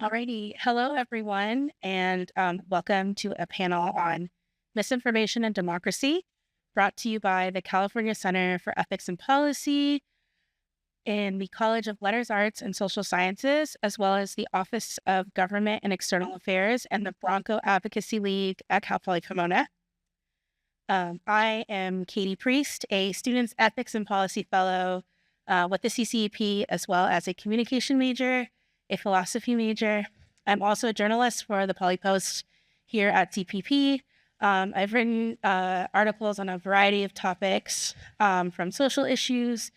Alrighty. Hello, everyone, and welcome to a panel on misinformation and democracy, brought to you by the California Center for Ethics and Policy in the College of Letters, Arts, and Social Sciences, as well as the Office of Government and External Affairs and the Bronco Advocacy League at Cal Poly Pomona. I am Katie Priest, a Students Ethics and Policy Fellow with the CCEP, as well as a communication major, a philosophy major. I'm also a journalist for the Poly Post here at CPP. I've written articles on a variety of topics, from social issues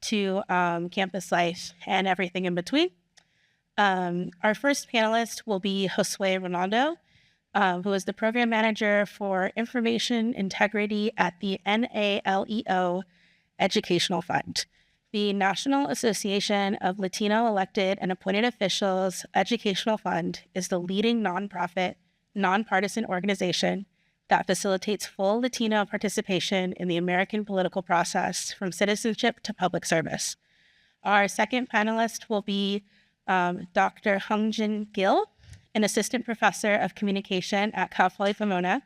to campus life and everything in between. Our first panelist will be Josue Ronaldo, who is the program manager for information integrity at the NALEO Educational Fund. The National Association of Latino Elected and Appointed Officials Educational Fund is the leading nonprofit, nonpartisan organization that facilitates full Latino participation in the American political process, from citizenship to public service. Our second panelist will be Dr. Hungjin Gill, an assistant professor of communication at Cal Poly Pomona,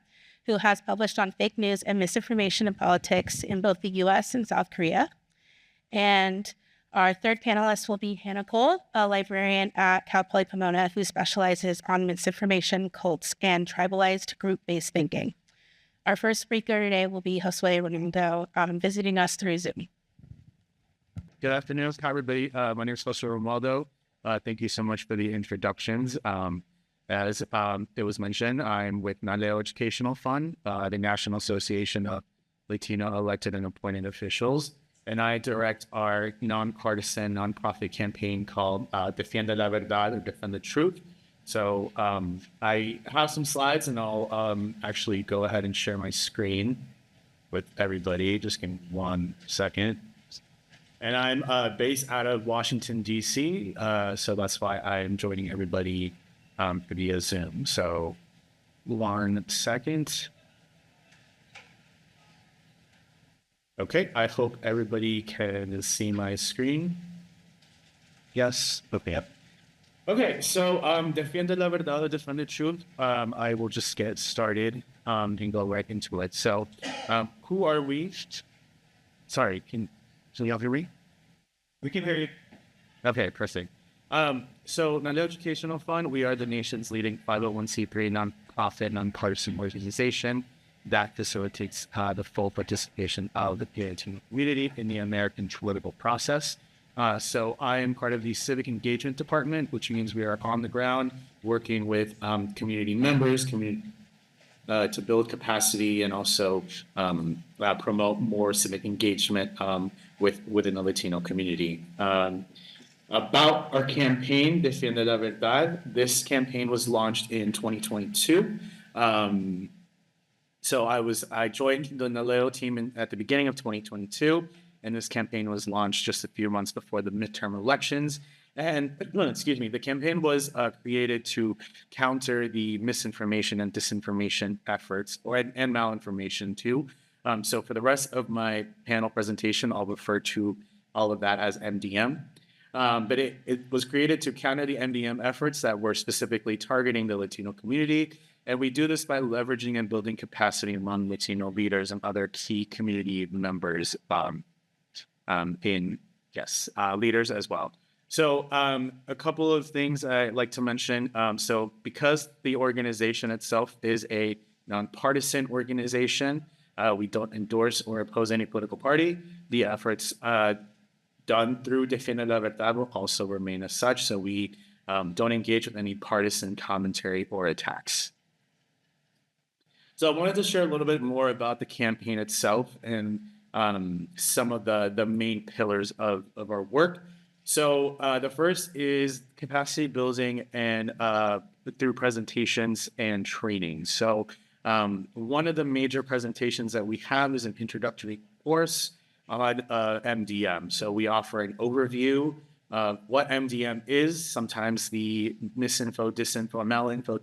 who has published on fake news and misinformation in politics in both the US and South Korea. And our third panelist will be Hannah Cole, a librarian at Cal Poly Pomona who specializes on misinformation, cults, and tribalized group-based thinking. Our first speaker today will be Josue Ronaldo, visiting us through Zoom. Good afternoon, everybody. My name is Josue Ronaldo. Thank you so much for the introductions. As it was mentioned, I'm with NALEO Educational Fund, the National Association of Latino Elected and Appointed Officials. And I direct our nonpartisan nonprofit campaign called Defienda la Verdad, or Defend the Truth. So I have some slides, and I'll actually go ahead and share my screen with everybody. Just give me 1 second. And I'm based out of Washington, D.C., so that's why I'm joining everybody via Zoom. So 1 second. Okay, I hope everybody can see my screen. Yes? Okay. Okay, so Defienda la Verdad, Defend the Truth. I will just get started and go right into it. So who are we? Sorry, can you all hear me? We can hear you. Okay, perfect. So NALEO Educational Fund, we are the nation's leading 501c3 nonprofit, nonpartisan organization that facilitates the full participation of the Latino community in the American political process. So I am part of the Civic Engagement Department, which means we are on the ground working with community members, to build capacity and also promote more civic engagement within the Latino community. About our campaign, Defienda la Verdad, this campaign was launched in 2022. So I joined the NALEO team at the beginning of 2022, and this campaign was launched just a few months before the midterm elections. And the campaign was created to counter the misinformation and disinformation efforts, and malinformation too. So for the rest of my panel presentation, I'll refer to all of that as MDM. But it was created to counter the MDM efforts that were specifically targeting the Latino community. And we do this by leveraging and building capacity among Latino leaders and other key community members, leaders as well. So a couple of things I'd like to mention. So because the organization itself is a nonpartisan organization, we don't endorse or oppose any political party. The efforts done through Defienda la Verdad will also remain as such. So we don't engage with any partisan commentary or attacks. So I wanted to share a little bit more about the campaign itself and some of the main pillars of our work. So the first is capacity building and through presentations and training. So one of the major presentations that we have is an introductory course on MDM. So we offer an overview of what MDM is. Sometimes the misinfo, disinfo, malinfo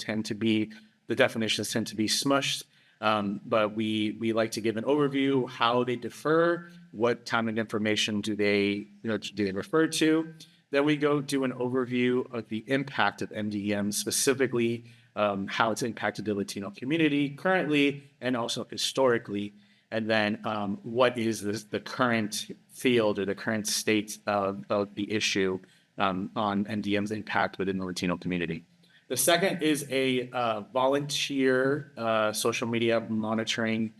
the definitions tend to be smushed. But we like to give an overview, how they differ, what kind of information do they refer to. Then we go do an overview of the impact of MDM, specifically how it's impacted the Latino community currently and also historically. And then what is the current field or the current state of the issue on MDM's impact within the Latino community. The second is a volunteer social media monitoring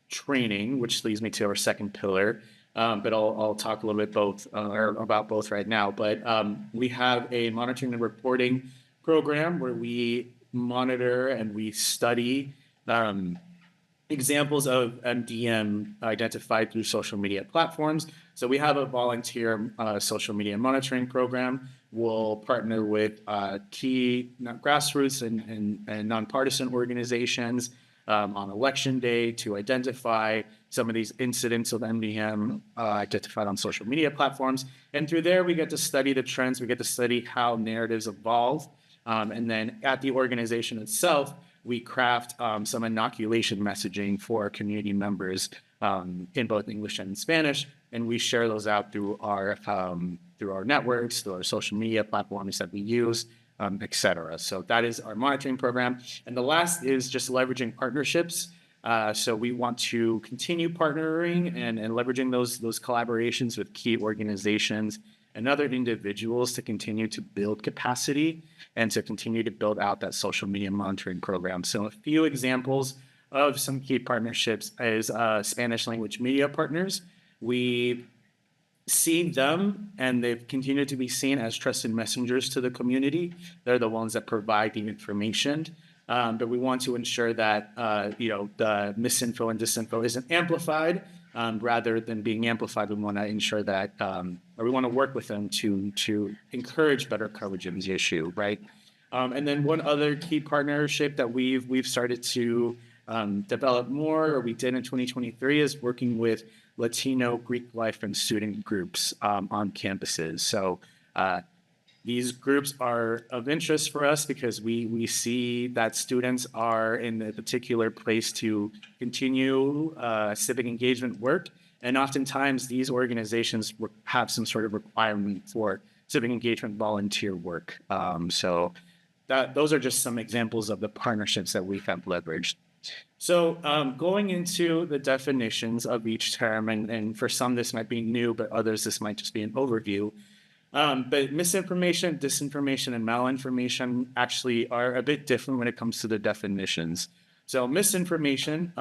training, which leads me to our second pillar. But I'll talk a little bit about both right now. But we have a monitoring and reporting program where we monitor and we study examples of MDM identified through social media platforms. So we have a volunteer social media monitoring program. We'll partner with key grassroots and nonpartisan organizations on election day to identify some of these incidents of MDM identified on social media platforms. And through there, we get to study the trends. We get to study how narratives evolve. And then at the organization itself, we craft some inoculation messaging for our community members in both English and Spanish, and we share those out through our networks, through our social media platforms that we use, et cetera. So that is our monitoring program. And the last is just leveraging partnerships. So we want to continue partnering and leveraging those collaborations with key organizations and other individuals to continue to build capacity and to continue to build out that social media monitoring program. So a few examples of some key partnerships is Spanish language media partners. We see them and they've continued to be seen as trusted messengers to the community. They're the ones that provide the information. But we want to ensure that the misinfo and disinfo isn't amplified. Rather than being amplified, we want to ensure that, or we want to work with them to encourage better coverage of the issue, right? And then one other key partnership that we've started to develop more, or we did in 2023, is working with Latino Greek life and student groups on campuses. So these groups are of interest for us because we see that students are in a particular place to continue civic engagement work. And oftentimes these organizations have some sort of requirement for civic engagement volunteer work. So those are just some examples of the partnerships that we have leveraged. So going into the definitions of each term, and for some this might be new, but others this might just be an overview. But misinformation, disinformation, and malinformation actually are a bit different when it comes to the definitions. So misinformation,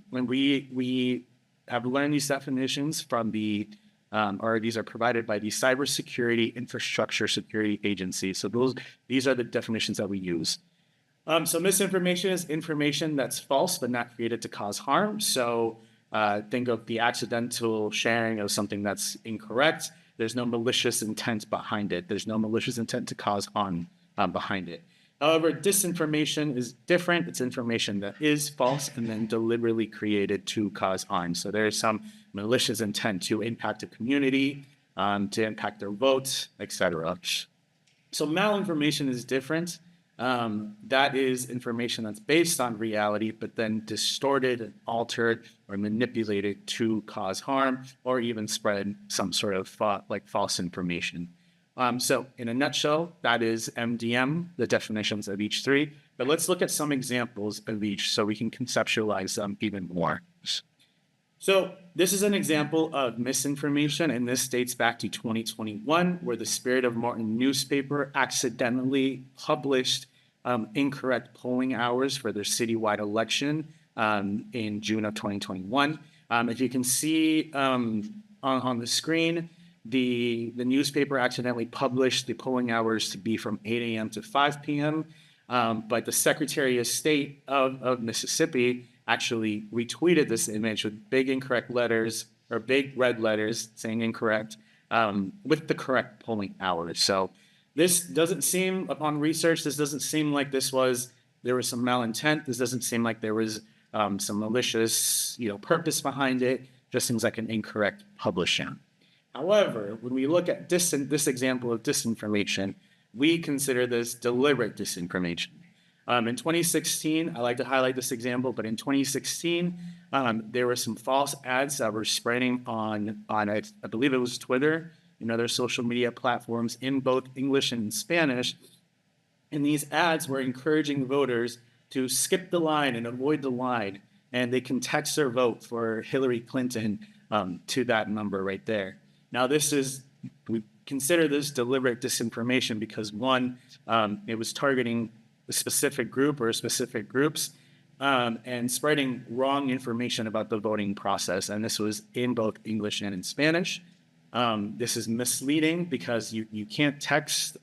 when we have learned these definitions from or these are provided by the Cybersecurity Infrastructure Security Agency. So these are the definitions that we use. So misinformation is information that's false but not created to cause harm. So think of the accidental sharing of something that's incorrect. There's no malicious intent behind it. There's no malicious intent to cause harm behind it. However, disinformation is different. It's information that is false and then deliberately created to cause harm. So there is some malicious intent to impact a community, to impact their votes, etc. So malinformation is different. That is information that's based on reality, but then distorted and altered or manipulated to cause harm or even spread some sort of false information. So in a nutshell, that is MDM, the definitions of each three. But let's look at some examples of each so we can conceptualize them even more. So this is an example of misinformation, and this dates back to 2021, where the Spirit of Martin newspaper accidentally published incorrect polling hours for their citywide election in June of 2021. If you can see on the screen, the newspaper accidentally published the polling hours to be from 8 a.m. to 5 p.m., but the Secretary of State of Mississippi actually retweeted this image with big incorrect letters, or big red letters saying incorrect, with the correct polling hours. So this doesn't seem, upon research, this doesn't seem like there was some malintent. This doesn't seem like there was some malicious, purpose behind it. Just seems like an incorrect publishing. However, when we look at this example of disinformation, we consider this deliberate disinformation. In 2016, I like to highlight this example, but in 2016, there were some false ads that were spreading on I believe it was Twitter, and other social media platforms in both English and Spanish. And these ads were encouraging voters to skip the line and avoid the line. And they can text their vote for Hillary Clinton to that number right there. Now, we consider this deliberate disinformation because one, it was targeting a specific group or specific groups and spreading wrong information about the voting process. And this was in both English and in Spanish. This is misleading because you can't text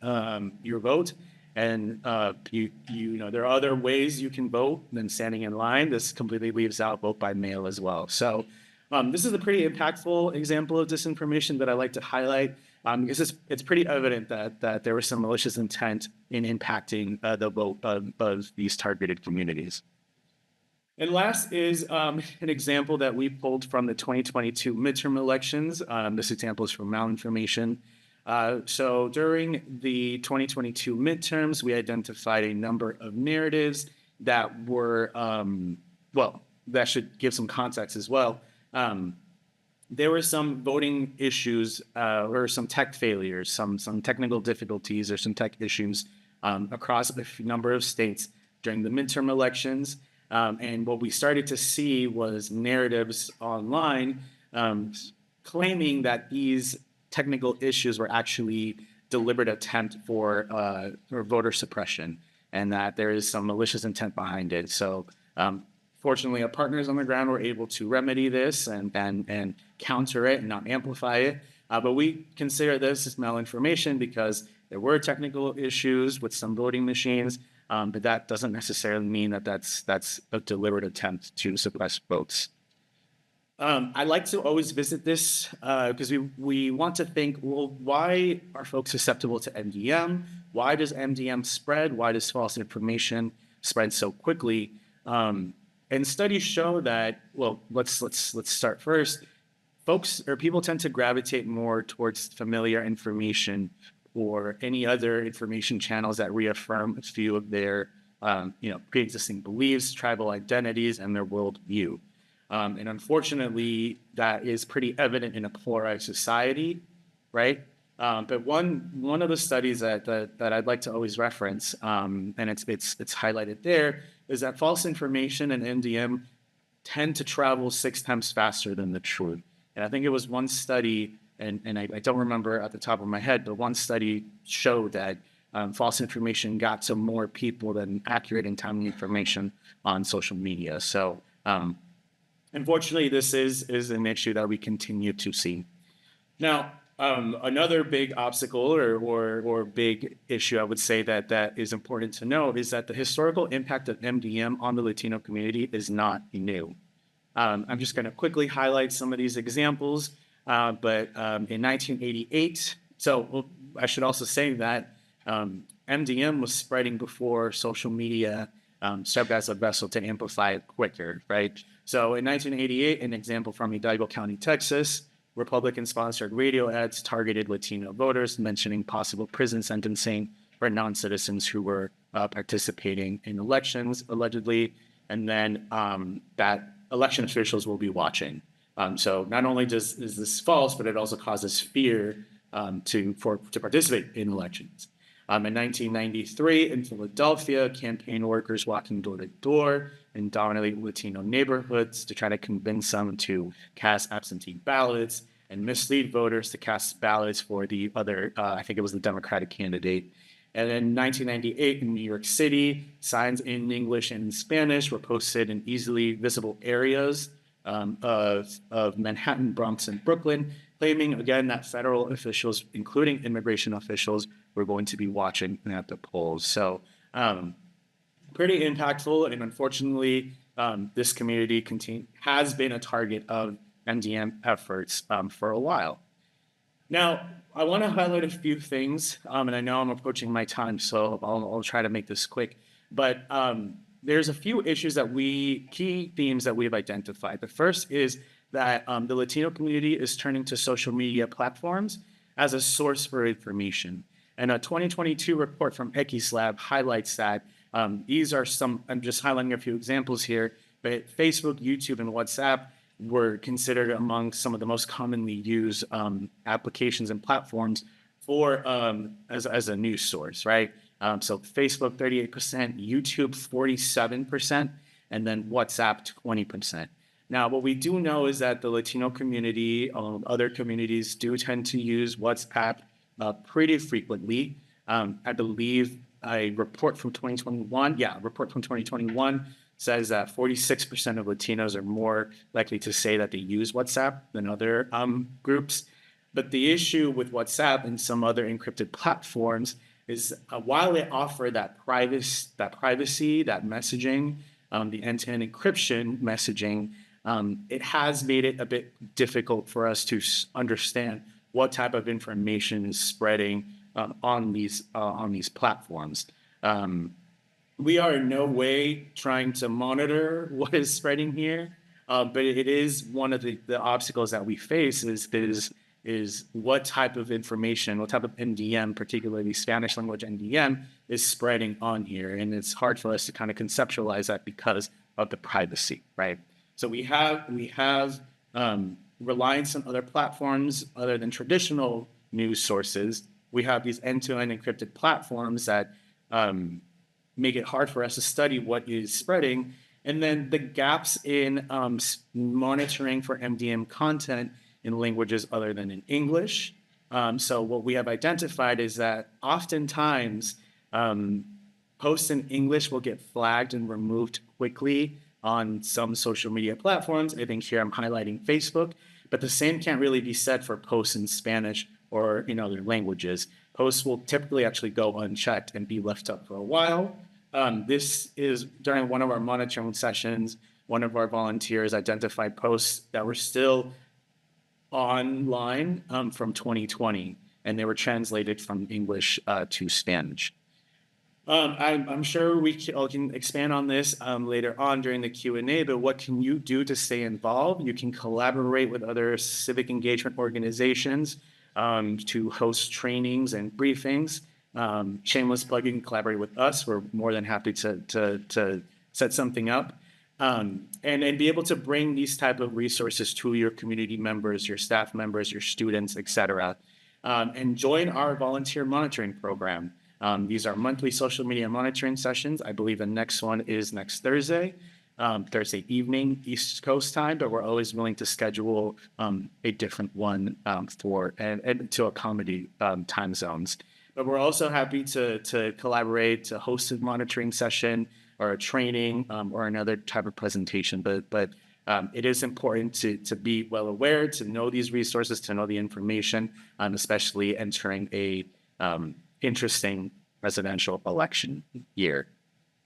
your vote, and there are other ways you can vote than standing in line. This completely leaves out vote by mail as well. So this is a pretty impactful example of disinformation that I like to highlight because it's pretty evident that there was some malicious intent in impacting the vote of these targeted communities. And last is an example that we pulled from the 2022 midterm elections. This example is from Misinformation. So during the 2022 midterms, we identified a number of narratives that were, that should give some context as well. There were some voting issues or some tech failures, some technical difficulties or some tech issues across a number of states during the midterm elections. And what we started to see was narratives online claiming that these technical issues were actually deliberate attempt for voter suppression and that there is some malicious intent behind it. So fortunately, our partners on the ground were able to remedy this and counter it and not amplify it. But we consider this as malinformation because there were technical issues with some voting machines. But that doesn't necessarily mean that that's a deliberate attempt to suppress votes. I like to always visit this because we want to think, well, why are folks susceptible to MDM? Why does MDM spread? Why does false information spread so quickly? And studies show that, well, let's start first. People tend to gravitate more towards familiar information or any other information channels that reaffirm a few of their, pre-existing beliefs, tribal identities, and their worldview. And unfortunately, that is pretty evident in a polarized society, right? But one of the studies that I'd like to always reference, and it's highlighted there, is that false information and MDM tend to travel 6 times faster than the truth. And I think it was one study, and I don't remember at the top of my head, but one study showed that false information got to more people than accurate and timely information on social media. So unfortunately, this is an issue that we continue to see. Now, another big obstacle or big issue I would say that is important to note is that the historical impact of MDM on the Latino community is not new. I'm just going to quickly highlight some of these examples. But in 1988, I should also say that MDM was spreading before social media served as a vessel to amplify it quicker, right? So in 1988, an example from Hidalgo County, Texas, Republican-sponsored radio ads targeted Latino voters, mentioning possible prison sentencing for non-citizens who were participating in elections, allegedly, and then that election officials will be watching. So not only is this false, but it also causes fear to participate in elections. In 1993, in Philadelphia, campaign workers walking door to door in dominantly Latino neighborhoods to try to convince them to cast absentee ballots and mislead voters to cast ballots for the other, I think it was the Democratic candidate. And in 1998, in New York City, signs in English and in Spanish were posted in easily visible areas of Manhattan, Bronx, and Brooklyn, claiming again that federal officials, including immigration officials, were going to be watching at the polls. So pretty impactful, and unfortunately, this community has been a target of MDM efforts for a while. Now, I want to highlight a few things, and I know I'm approaching my time, so I'll try to make this quick. But there's a few issues key themes that we've identified. The first is that the Latino community is turning to social media platforms as a source for information. And a 2022 report from Equislab highlights that these are I'm just highlighting a few examples here, but Facebook, YouTube, and WhatsApp were considered among some of the most commonly used applications and platforms for as a news source, right? So Facebook 38%, YouTube 47%, and then WhatsApp 20%. Now, what we do know is that the Latino community, other communities do tend to use WhatsApp pretty frequently. I believe a report from 2021, yeah, a report from 2021 says that 46% of Latinos are more likely to say that they use WhatsApp than other groups. But the issue with WhatsApp and some other encrypted platforms is while they offer privacy, that messaging, the end-to-end encryption messaging, it has made it a bit difficult for us to understand what type of information is spreading on these platforms. We are in no way trying to monitor what is spreading here, but it is one of the obstacles that we face is what type of information, what type of NDM, particularly Spanish language NDM, is spreading on here. And it's hard for us to kind of conceptualize that because of the privacy, right? So we have reliance on other platforms other than traditional news sources. We have these end-to-end encrypted platforms that make it hard for us to study what is spreading. And then the gaps in monitoring for MDM content in languages other than in English. So what we have identified is that oftentimes posts in English will get flagged and removed quickly on some social media platforms. I think here I'm highlighting Facebook, but the same can't really be said for posts in Spanish or in other languages. Posts will typically actually go unchecked and be left up for a while. This is during one of our monitoring sessions, one of our volunteers identified posts that were still online from 2020, and they were translated from English to Spanish. I'm sure we can expand on this later on during the Q&A, but what can you do to stay involved? You can collaborate with other civic engagement organizations to host trainings and briefings. Shameless plug, you can collaborate with us. We're more than happy to set something up. And be able to bring these type of resources to your community members, your staff members, your students, et cetera. And join our volunteer monitoring program. These are monthly social media monitoring sessions. I believe the next one is next Thursday, Thursday evening, East Coast time, but we're always willing to schedule a different one for and to accommodate time zones. But we're also happy to collaborate, to host a monitoring session or a training or another type of presentation. But it is important to be well aware, to know these resources, to know the information, especially entering a interesting presidential election year.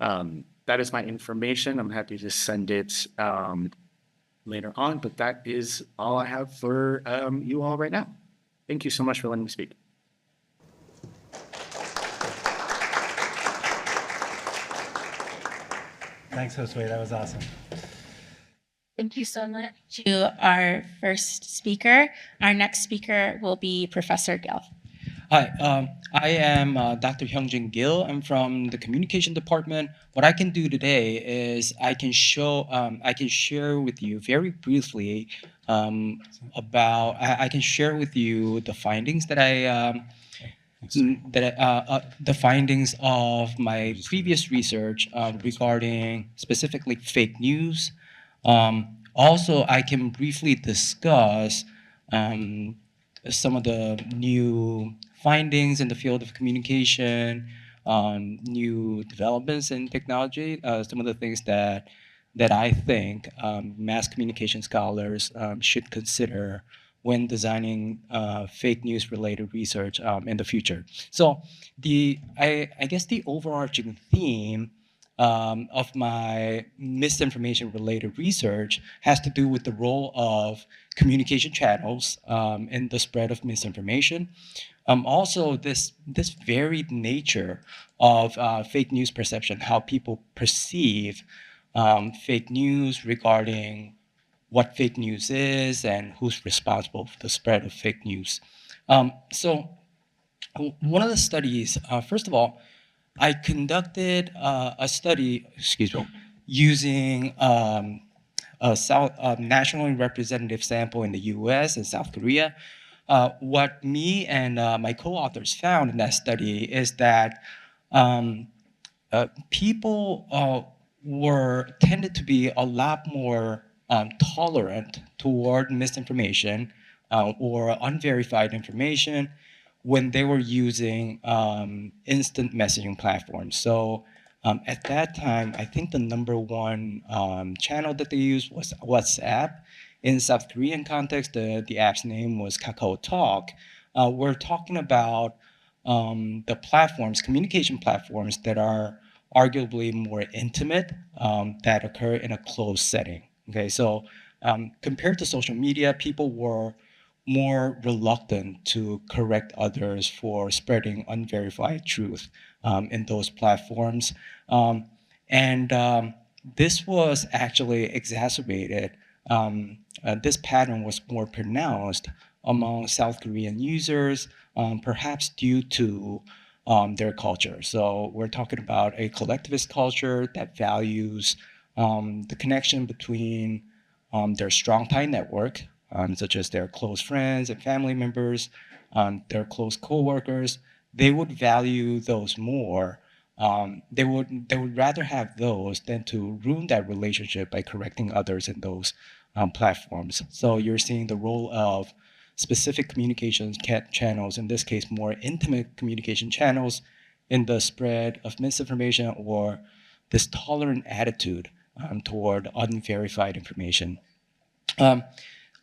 That is my information. I'm happy to send it later on, but that is all I have for you all right now. Thank you so much for letting me speak. Thanks, Josue. That was awesome. Thank you so much to our first speaker. Our next speaker will be Professor Gill. Hi, I am Dr. Hyungjin Gil. I'm from the communication department. What I can do today is I can share with you very briefly I can share with you the findings that the findings of my previous research regarding specifically fake news. Also, I can briefly discuss some of the new findings in the field of communication, new developments in technology, some of the things that I think mass communication scholars should consider when designing fake news related research in the future. So I guess the overarching theme of my misinformation related research has to do with the role of communication channels in the spread of misinformation. Also, this varied nature of fake news perception, how people perceive fake news regarding what fake news is and who's responsible for the spread of fake news. So one of the studies, first of all, I conducted a study, using a nationally representative sample in the U.S. and South Korea. What me and my co-authors found in that study is that um, people were tended to be a lot more tolerant toward misinformation or unverified information when they were using instant messaging platforms. So at that time, I think the number one channel that they used was WhatsApp. In South Korean context, the app's name was Kakao Talk. We're talking about the platforms, communication platforms that are arguably more intimate, that occur in a closed setting. Okay, so compared to social media, people were more reluctant to correct others for spreading unverified truth in those platforms. And this was actually exacerbated. This pattern was more pronounced among South Korean users, perhaps due to their culture. So we're talking about a collectivist culture that values the connection between their strong tie network, such as their close friends and family members, their close coworkers. They would value those more. They would rather have those than to ruin that relationship by correcting others in those platforms. So you're seeing the role of specific communications channels, in this case, more intimate communication channels, in the spread of misinformation or this tolerant attitude toward unverified information. Um,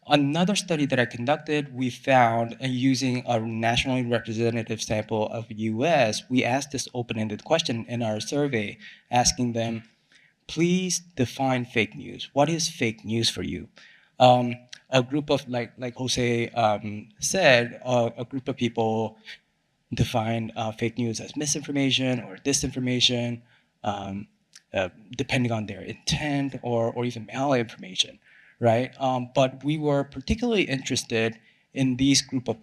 Another study that I conducted, we found using a nationally representative sample of the US, we asked this open-ended question in our survey, asking them, please define fake news. What is fake news for you? A group of, like Jose said, a group of people define fake news as misinformation or disinformation, um, depending on their intent or even malinformation, right? But we were particularly interested in this group of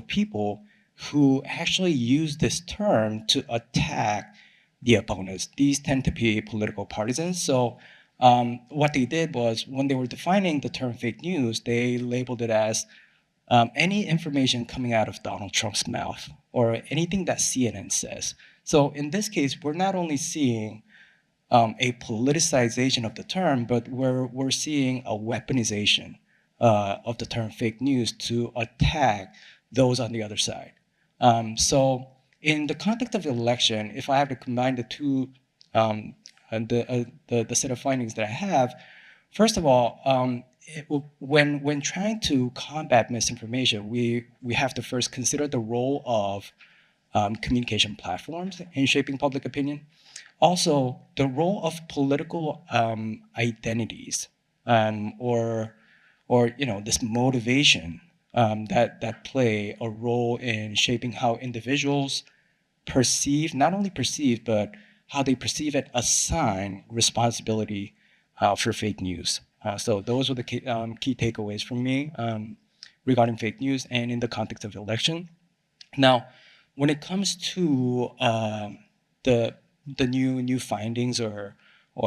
people who actually use this term to attack the opponents. These tend to be political partisans. So what they did was when they were defining the term fake news, they labeled it as any information coming out of Donald Trump's mouth or anything that CNN says. So in this case, we're not only seeing a politicization of the term, but we're seeing a weaponization of the term fake news to attack those on the other side. So in the context of the election, if I have to combine the two, the set of findings that I have, first of all, when trying to combat misinformation, we have to first consider the role of communication platforms in shaping public opinion. Also, the role of political identities, or this motivation that play a role in shaping how individuals perceive, not only perceive, but how they perceive and assign responsibility for fake news. So those were the key takeaways from me regarding fake news and in the context of the election. Now, when it comes to the new findings or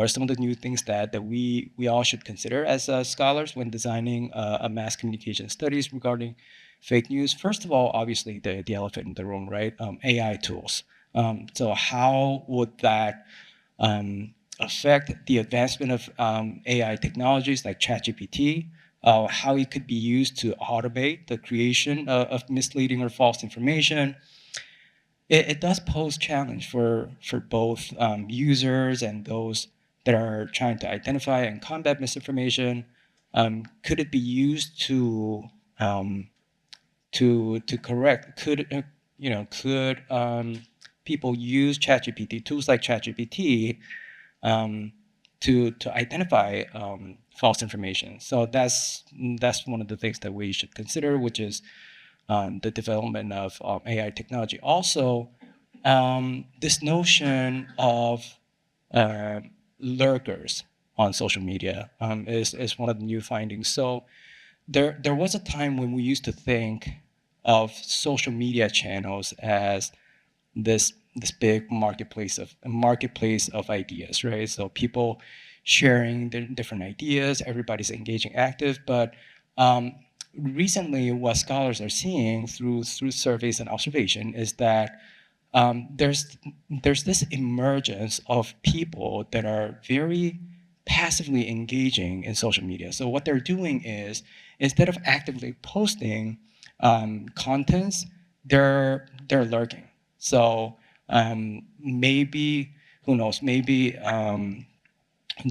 some of the new things that we all should consider as scholars when designing a mass communication studies regarding fake news. First of all, obviously the elephant in the room, right? AI tools. So how would that affect the advancement of AI technologies like ChatGPT? How it could be used to automate the creation of misleading or false information? It does pose challenge for both users and those that are trying to identify and combat misinformation. Could it be used to correct? Could people use ChatGPT tools like ChatGPT to identify false information? So that's one of the things that we should consider, which is the development of AI technology. Also, this notion of uh, lurkers on social media is one of the new findings. So there was a time when we used to think of social media channels as this big marketplace of ideas, right? So people sharing their different ideas. Everybody's engaging, active. But recently, what scholars are seeing through surveys and observation is that there's this emergence of people that are very passively engaging in social media. So what they're doing is, instead of actively posting contents, they're lurking. So maybe, who knows, maybe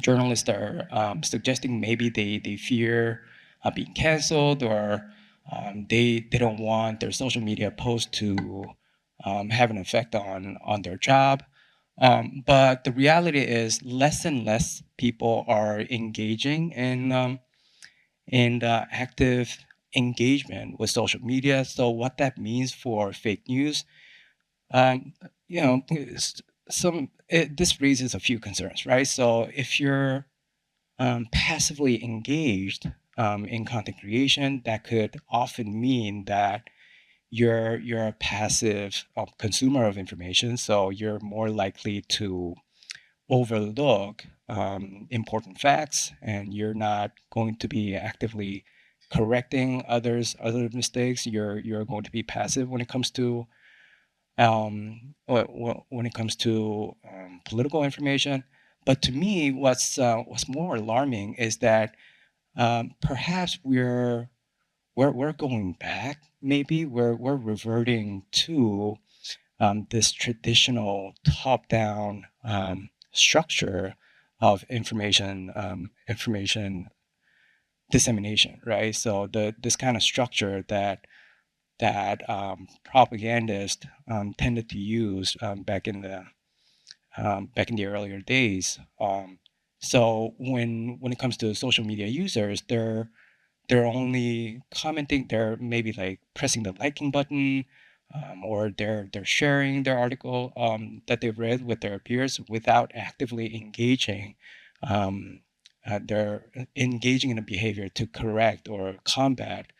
journalists are suggesting maybe they fear being canceled, or they don't want their social media post to have an effect on their job. But the reality is, less and less people are engaging in active engagement with social media. So what that means for fake news, um, this raises a few concerns, right? So if you're passively engaged in content creation, that could often mean that you're a passive consumer of information. So you're more likely to overlook important facts, and you're not going to be actively correcting other mistakes. You're going to be passive when it comes to political information. But to me, what's more alarming is that perhaps we're going back. Maybe we're reverting to this traditional top-down structure of information dissemination, right? So this kind of structure that propagandists tended to use back in the earlier days. So when it comes to social media users, they're only commenting. They're maybe like pressing the liking button, or they're sharing their article that they've read with their peers without actively engaging. They're engaging in a behavior to correct or combat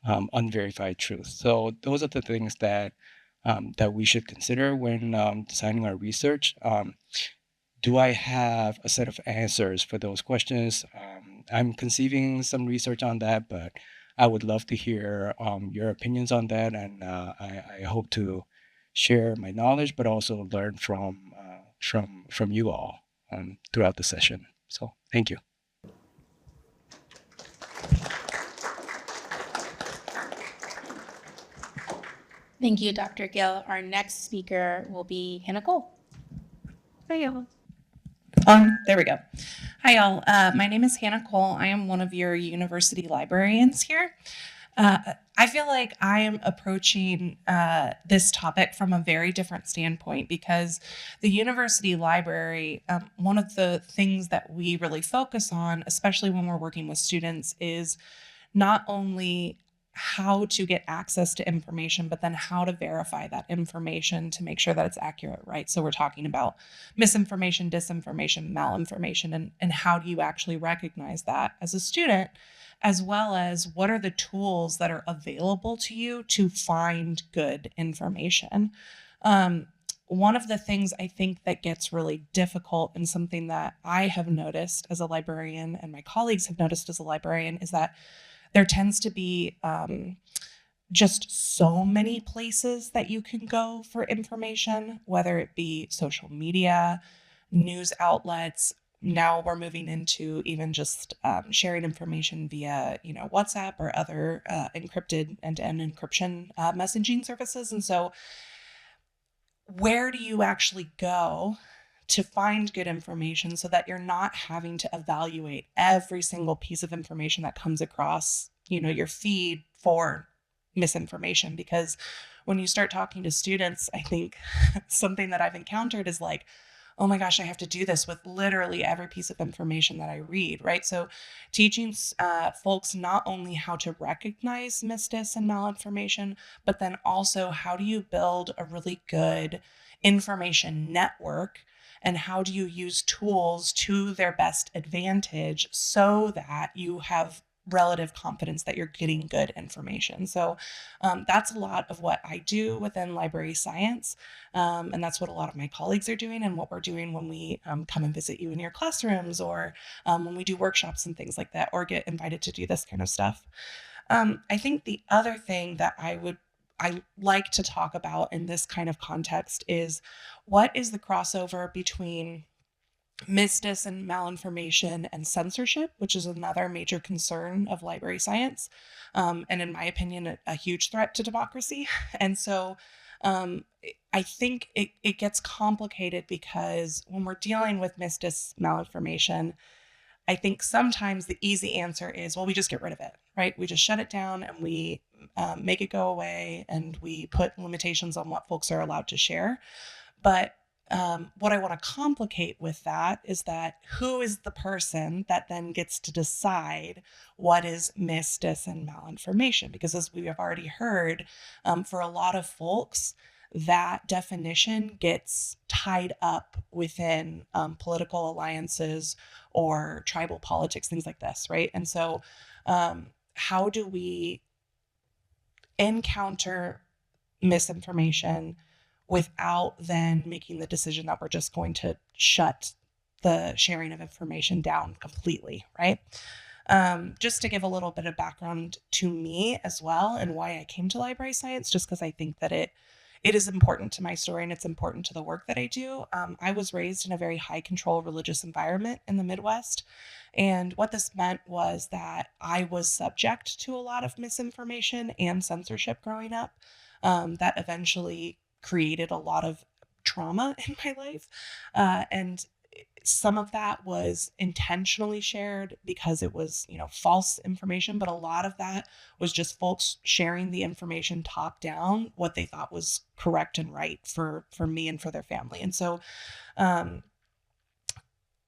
unverified truth. So those are the things that we should consider when designing our research. Do I have a set of answers for those questions? I'm conceiving some research on that, but I would love to hear your opinions on that, and I hope to share my knowledge, but also learn from you all throughout the session. So thank you. Thank you, Dr. Gill. Our next speaker will be Hannah Cole. Hi, y'all. There we go. Hi, y'all. My name is Hannah Cole. I am one of your university librarians here. I feel like I am approaching this topic from a very different standpoint, because the university library, one of the things that we really focus on, especially when we're working with students, is not only how to get access to information, but then how to verify that information to make sure that it's accurate, right? So we're talking about misinformation, disinformation, malinformation, and how do you actually recognize that as a student, as well as what are the tools that are available to you to find good information. One of the things I think that gets really difficult, and something that I have noticed as a librarian and my colleagues have noticed as a librarian, is that there tends to be just so many places that you can go for information, whether it be social media, news outlets. Now we're moving into even just sharing information via, WhatsApp or other encrypted end-to-end encryption messaging services. And so where do you actually go to find good information so that you're not having to evaluate every single piece of information that comes across, your feed for misinformation? Because when you start talking to students, I think something that I've encountered is like, oh my gosh, I have to do this with literally every piece of information that I read, right? So teaching folks not only how to recognize misdis and malinformation, but then also how do you build a really good information network, and how do you use tools to their best advantage so that you have relative confidence that you're getting good information. So that's a lot of what I do within library science. And that's what a lot of my colleagues are doing and what we're doing when we come and visit you in your classrooms or when we do workshops and things like that or get invited to do this kind of stuff. I think the other thing that I like to talk about in this kind of context is what is the crossover between misdis and malinformation and censorship, which is another major concern of library science, and in my opinion, a huge threat to democracy. And so I think it gets complicated because when we're dealing with misdis malinformation, I think sometimes the easy answer is, well, we just get rid of it, right? We just shut it down and we make it go away and we put limitations on what folks are allowed to share. But what I want to complicate with that is that who is the person that then gets to decide what is mis, dis, and malinformation? Because as we have already heard, for a lot of folks, that definition gets tied up within political alliances or tribal politics, things like this, right? And so, how do we encounter misinformation without then making the decision that we're just going to shut the sharing of information down completely, right? Just to give a little bit of background to me as well and why I came to library science, just because I think that it is important to my story and it's important to the work that I do. I was raised in a very high control religious environment in the Midwest. And what this meant was that I was subject to a lot of misinformation and censorship growing up that eventually created a lot of trauma in my life. And some of that was intentionally shared because it was, false information, but a lot of that was just folks sharing the information top down, what they thought was correct and right for me and for their family. And so,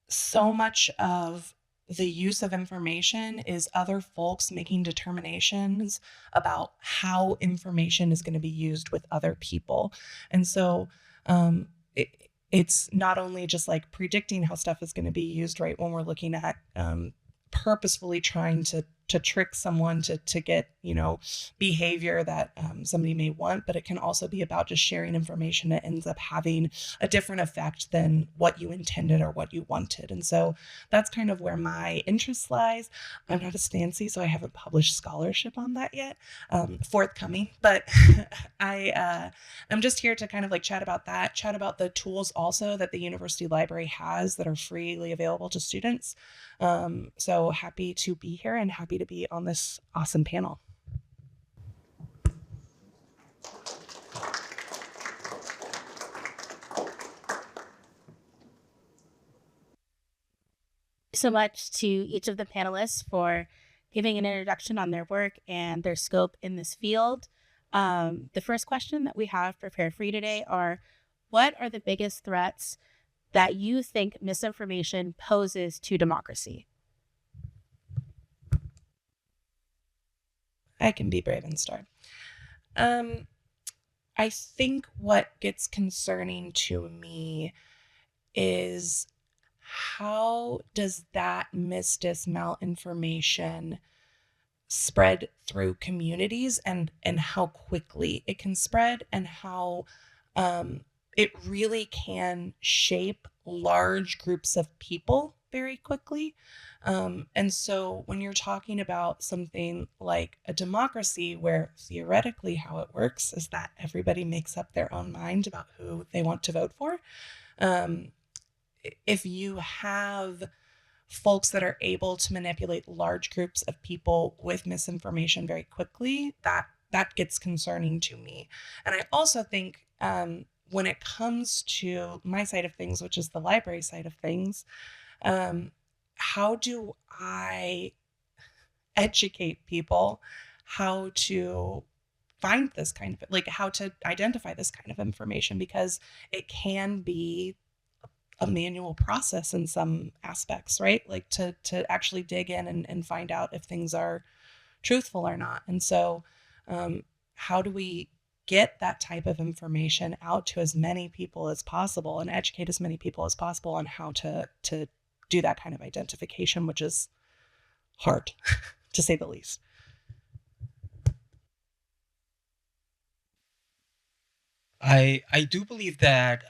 so much of the use of information is other folks making determinations about how information is going to be used with other people. And so it's not only just like predicting how stuff is going to be used, right, when we're looking at purposefully trying to trick someone to get, behavior that somebody may want, but it can also be about just sharing information that ends up having a different effect than what you intended or what you wanted. And so that's kind of where my interest lies. I'm not a Stancy, so I haven't published scholarship on that yet, forthcoming, but I'm just here to kind of like chat about that, chat about the tools also that the university library has that are freely available to students. So happy to be here and happy to be on this awesome panel. So much to each of the panelists for giving an introduction on their work and their scope in this field. The first question that we have prepared for you today are, what are the biggest threats that you think misinformation poses to democracy? I can be brave and start. I think what gets concerning to me is how does that misdis malinformation spread through communities and how quickly it can spread and how it really can shape large groups of people very quickly. And so when you're talking about something like a democracy where theoretically how it works is that everybody makes up their own mind about who they want to vote for. If you have folks that are able to manipulate large groups of people with misinformation very quickly, that gets concerning to me. And I also think when it comes to my side of things, which is the library side of things, how do I educate people how to find this kind of, like, how to identify this kind of information? Because it can be a manual process in some aspects, right? Like to actually dig in and find out if things are truthful or not. And so how do we get that type of information out to as many people as possible and educate as many people as possible on how to do that kind of identification, which is hard. to say the least. I do believe that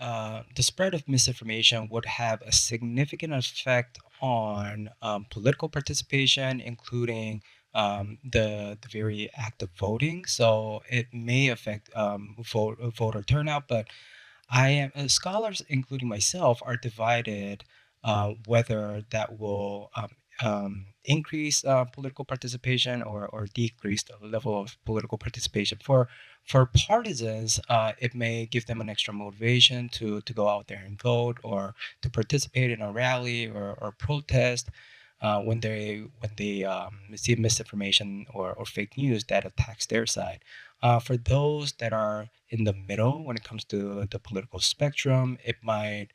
the spread of misinformation would have a significant effect on political participation, including the very act of voting. So it may affect voter turnout, but scholars, including myself, are divided whether that will increase political participation or decrease the level of political participation. For partisans, it may give them an extra motivation to go out there and vote or to participate in a rally or protest when they see misinformation or fake news that attacks their side. For those that are in the middle when it comes to the political spectrum, it might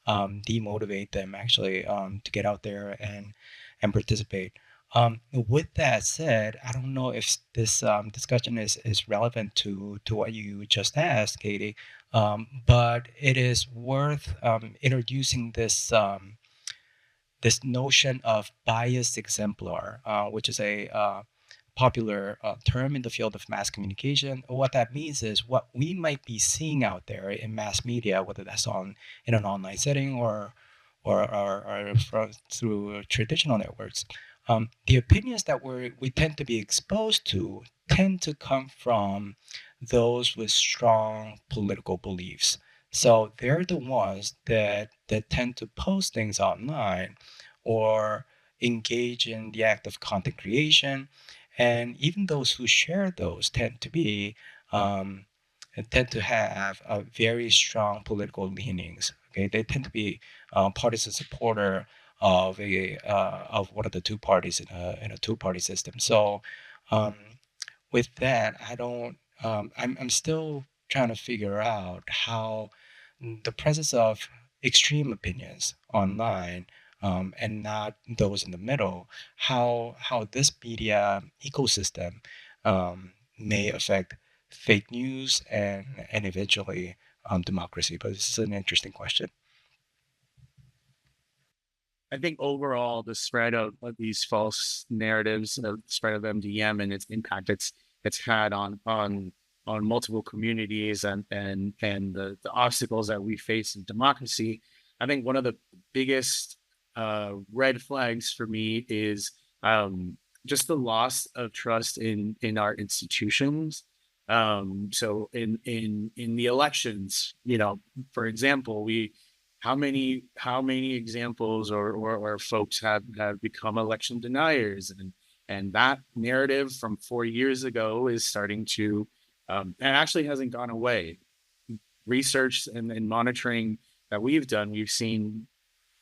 demotivate them actually to get out there and participate. With that said, I don't know if this discussion is relevant to what you just asked, Katie, but it is worth introducing this notion of bias exemplar, which is a popular term in the field of mass communication. What that means is what we might be seeing out there in mass media, whether that's in an online setting or through traditional networks. The opinions that we tend to be exposed to tend to come from those with strong political beliefs. So they're the ones that tend to post things online or engage in the act of content creation. And even those who share those um, tend to have a very strong political leanings. Okay, they tend to be partisan supporter of one of the two parties in a two-party system. So um, with that, I don't. I'm still trying to figure out how the presence of extreme opinions online and not those in the middle, how this media ecosystem may affect fake news and eventually democracy. But this is an interesting question. I think overall, the spread of these false narratives, the spread of MDM and its impact it's had on multiple communities and the obstacles that we face in democracy. I think one of the biggest red flags for me is just the loss of trust in our institutions. So in the elections, for example, we how many examples or folks have become election deniers, and that narrative from 4 years ago is starting to and actually hasn't gone away. Research and monitoring that we've done, we've seen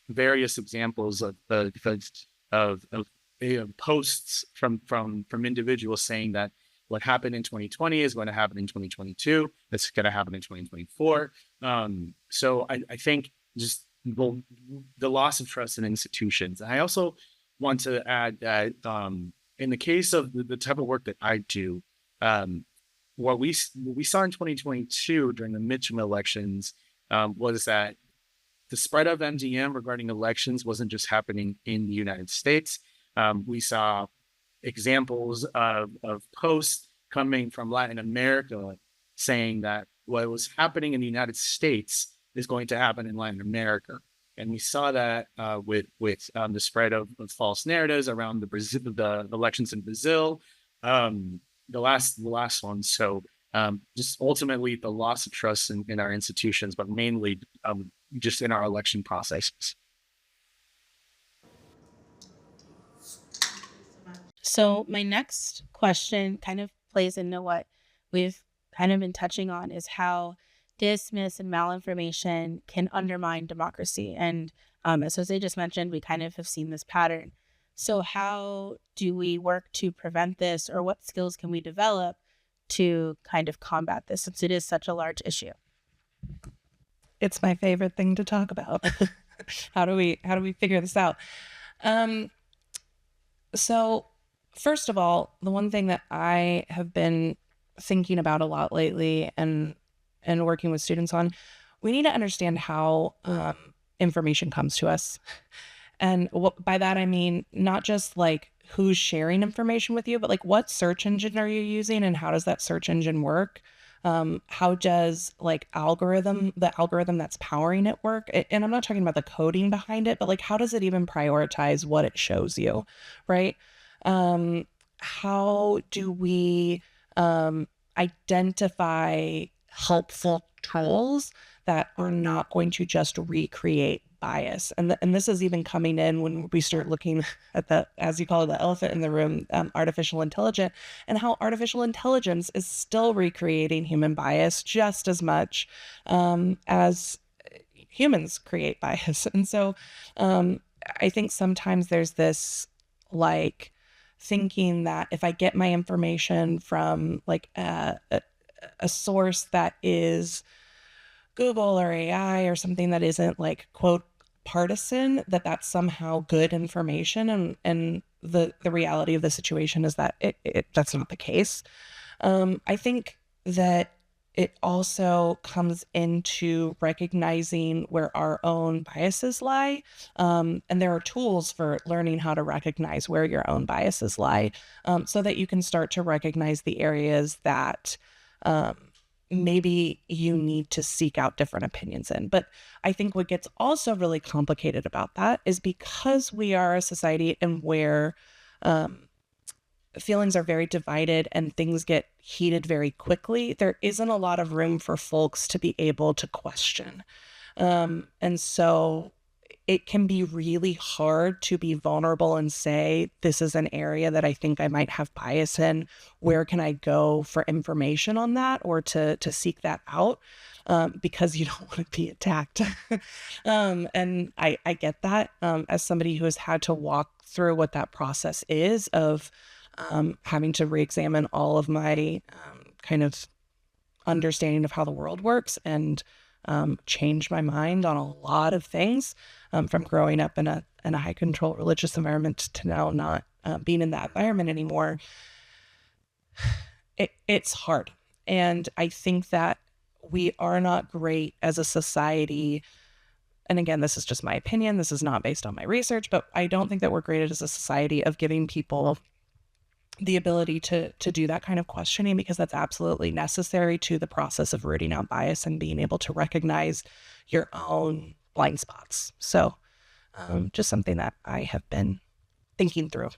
various examples of posts from individuals saying that what happened in 2020 is going to happen in 2022. That's going to happen in 2024. So I think just the loss of trust in institutions. I also want to add that in the case of the type of work that I do, what we saw in 2022 during the midterm elections was that the spread of MDM regarding elections wasn't just happening in the United States. We saw examples of posts coming from Latin America saying that what was happening in the United States is going to happen in Latin America. And we saw that with the spread of false narratives around the elections in Brazil, the last one. So just ultimately the loss of trust in our institutions, but mainly just in our election processes. So my next question kind of plays into what we've kind of been touching on is how dismiss and malinformation can undermine democracy. And as Jose just mentioned, we kind of have seen this pattern. So how do we work to prevent this, or what skills can we develop to kind of combat this, since it is such a large issue? It's my favorite thing to talk about. How do we figure this out? So first of all, the one thing that I have been thinking about a lot lately and working with students on, we need to understand how information comes to us. And by that I mean not just like who's sharing information with you, but like what search engine are you using and how does that search engine work? How does like the algorithm that's powering it work? And I'm not talking about the coding behind it, but like how does it even prioritize what it shows you, right? How do we identify helpful tools that are not going to just recreate bias? And this is even coming in when we start looking at the, as you call it, the elephant in the room, artificial intelligence, and how artificial intelligence is still recreating human bias just as much as humans create bias. And so I think sometimes there's this like thinking that if I get my information from like a source that is Google or AI or something that isn't like quote partisan, that that's somehow good information, and the reality of the situation is that that's not the case. I think that it also comes into recognizing where our own biases lie. And there are tools for learning how to recognize where your own biases lie, so that you can start to recognize the areas that um, maybe you need to seek out different opinions in. But I think what gets also really complicated about that is because we are a society and where um, feelings are very divided and things get heated very quickly, there isn't a lot of room for folks to be able to question. And so it can be really hard to be vulnerable and say, this is an area that I think I might have bias in. Where can I go for information on that or to seek that out? Because you don't want to be attacked. And I get that as somebody who has had to walk through what that process is of having to re-examine all of my kind of understanding of how the world works and change my mind on a lot of things from growing up in a high control religious environment to now not being in that environment anymore. It's hard. And I think that we are not great as a society. And again, this is just my opinion. This is not based on my research, but I don't think that we're great as a society of giving people the ability to do that kind of questioning, because that's absolutely necessary to the process of rooting out bias and being able to recognize your own blind spots. So just something that I have been thinking through.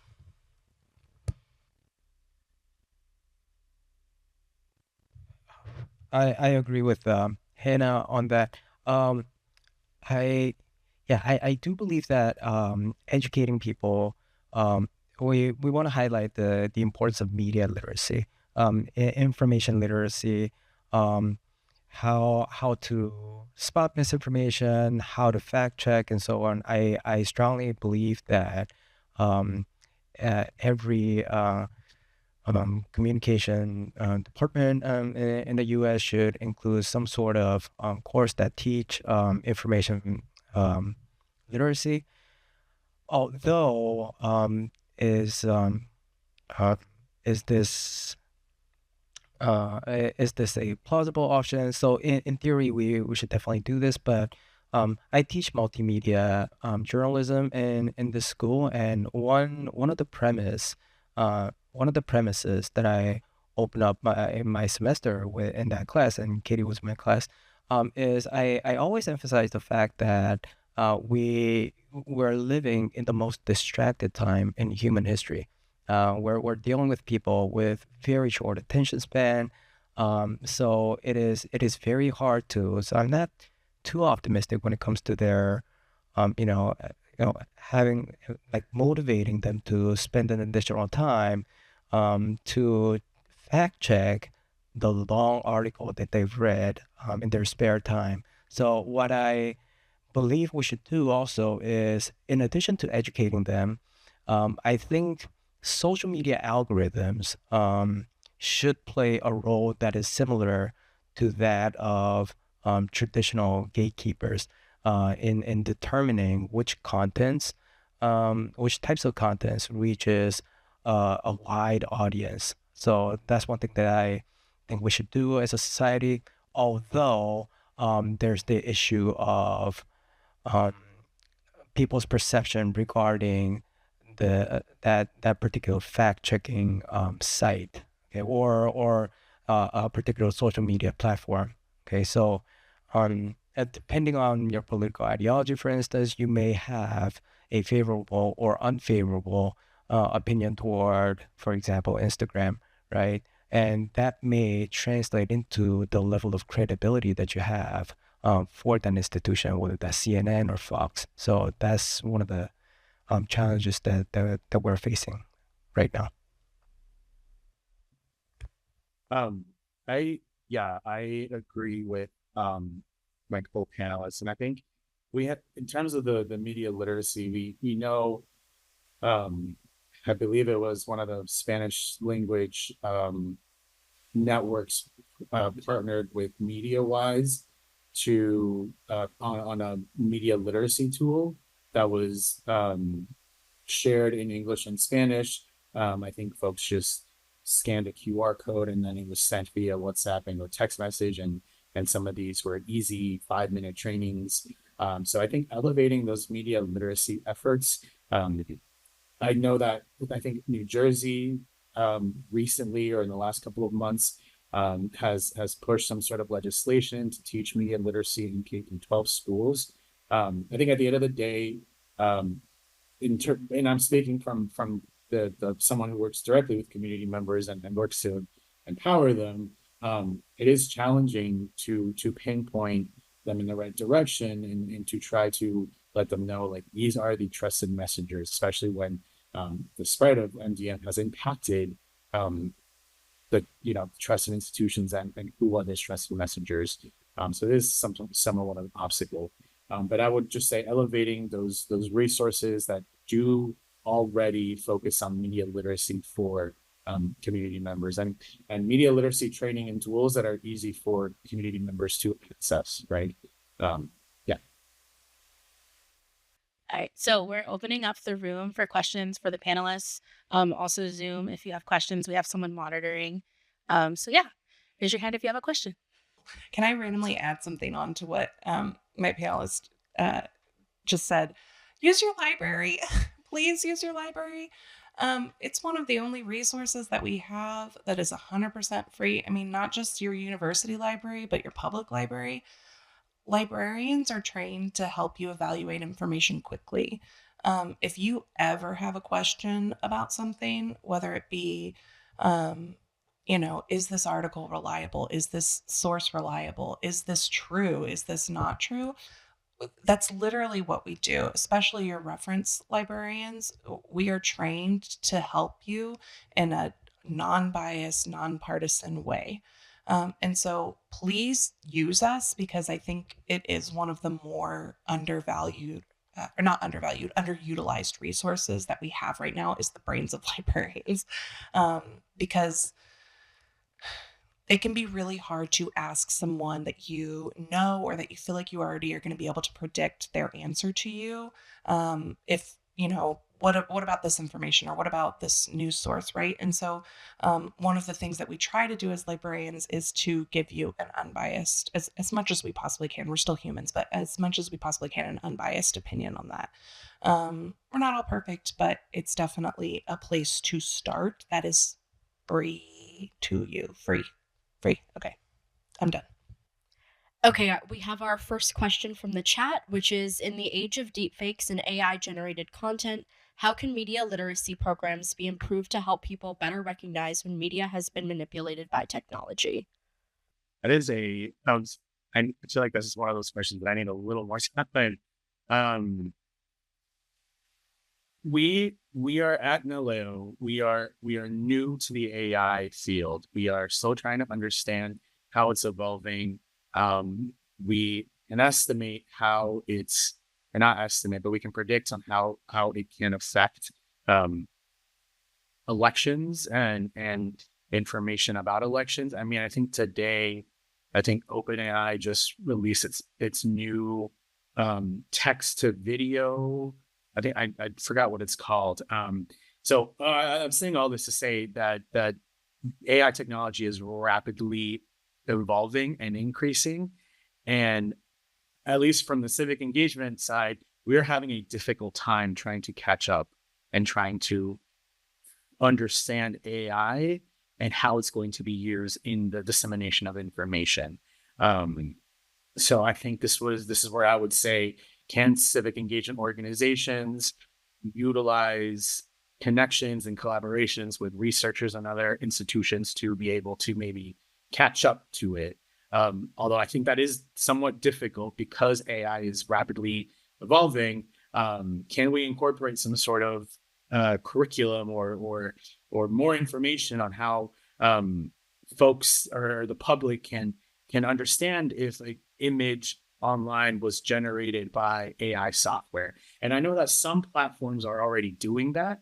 I agree with Hannah on that. Um, I yeah, I do believe that educating people, um, we want to highlight the importance of media literacy, information literacy, um, how to spot misinformation, how to fact check, and so on. I strongly believe that um, every communication department in the U.S. should include some sort of course that teach information literacy. Although is uh, is this is this a plausible option? So in theory, we should definitely do this, but I teach multimedia journalism in this school, and one of the premises that I opened up in my semester with in that class, and Katie was in my class, is I always emphasize the fact that we're living in the most distracted time in human history. We're dealing with people with very short attention span. So it is very hard to. So I'm not too optimistic when it comes to their, having like motivating them to spend an additional time, to fact check the long article that they've read, in their spare time. So what I believe we should do also is, in addition to educating them, I think social media algorithms should play a role that is similar to that of traditional gatekeepers in determining which types of contents reaches a wide audience. So that's one thing that I think we should do as a society. Although there's the issue of um, people's perception regarding the that particular fact checking site, okay, or a particular social media platform. Okay, so depending on your political ideology, for instance, you may have a favorable or unfavorable opinion toward, for example, Instagram, right? And that may translate into the level of credibility that you have for that institution, whether that's CNN or Fox. So that's one of the challenges that we're facing right now. I I agree with my co-panelists, and I think we have, in terms of the media literacy, we know, um I believe it was one of the Spanish language networks partnered with MediaWise to on a media literacy tool that was shared in English and Spanish. I think folks just scanned a QR code and then it was sent via WhatsApp and or text message, and some of these were easy 5-minute trainings. So I think elevating those media literacy efforts. I know that I think New Jersey recently or in the last couple of months has pushed some sort of legislation to teach media literacy in K-12 schools. I think at the end of the day, um, and I'm speaking from the someone who works directly with community members and works to empower them. It is challenging to pinpoint them in the right direction, and to try to let them know, like, these are the trusted messengers, especially when the spread of MDM has impacted the trusted institutions, and who are these trusted messengers. So it is somewhat of an obstacle. But I would just say elevating those resources that do already focus on media literacy for community members, and media literacy training and tools that are easy for community members to access. Right. Yeah. All right, so we're opening up the room for questions for the panelists. Also Zoom, if you have questions, we have someone monitoring. So yeah, raise your hand if you have a question. Can I randomly add something on to what my panelist just said? Use your library. Please use your library. It's one of the only resources that we have that is 100% free. I mean, not just your university library, but your public library. Librarians are trained to help you evaluate information quickly. If you ever have a question about something, whether it be, is this article reliable? Is this source reliable? Is this true? Is this not true? That's literally what we do, especially your reference librarians. We are trained to help you in a non-biased, nonpartisan way. And so please use us, because I think it is one of the more undervalued, or not undervalued, underutilized resources that we have right now, is the brains of librarians. Because it can be really hard to ask someone that you know, or that you feel like you already are going to be able to predict their answer to you. If, what about this information, or what about this news source, right? And so one of the things that we try to do as librarians is to give you an unbiased, as much as we possibly can. We're still humans, but as much as we possibly can, an unbiased opinion on that. We're not all perfect, but it's definitely a place to start that is free to you. Free. Okay, I'm done. Okay, we have our first question from the chat, which is, in the age of deepfakes and AI generated content, how can media literacy programs be improved to help people better recognize when media has been manipulated by technology? That is I feel like this is one of those questions that I need a little more time. But we are at NALEO. We are new to the AI field. We are still trying to understand how it's evolving. We can estimate how it's, or not estimate, but we can predict on how it can affect elections and information about elections. I mean, I think today, OpenAI just released its new text to video. I think I forgot what it's called. So I'm saying all this to say that AI technology is rapidly evolving and increasing, and at least from the civic engagement side, we're having a difficult time trying to catch up and trying to understand AI and how it's going to be used in the dissemination of information. So I think this is where I would say, can civic engagement organizations utilize connections and collaborations with researchers and other institutions to be able to maybe catch up to it? Although I think that is somewhat difficult because AI is rapidly evolving. Can we incorporate some sort of curriculum or more information on how folks or the public can understand if an image online was generated by AI software? And I know that some platforms are already doing that.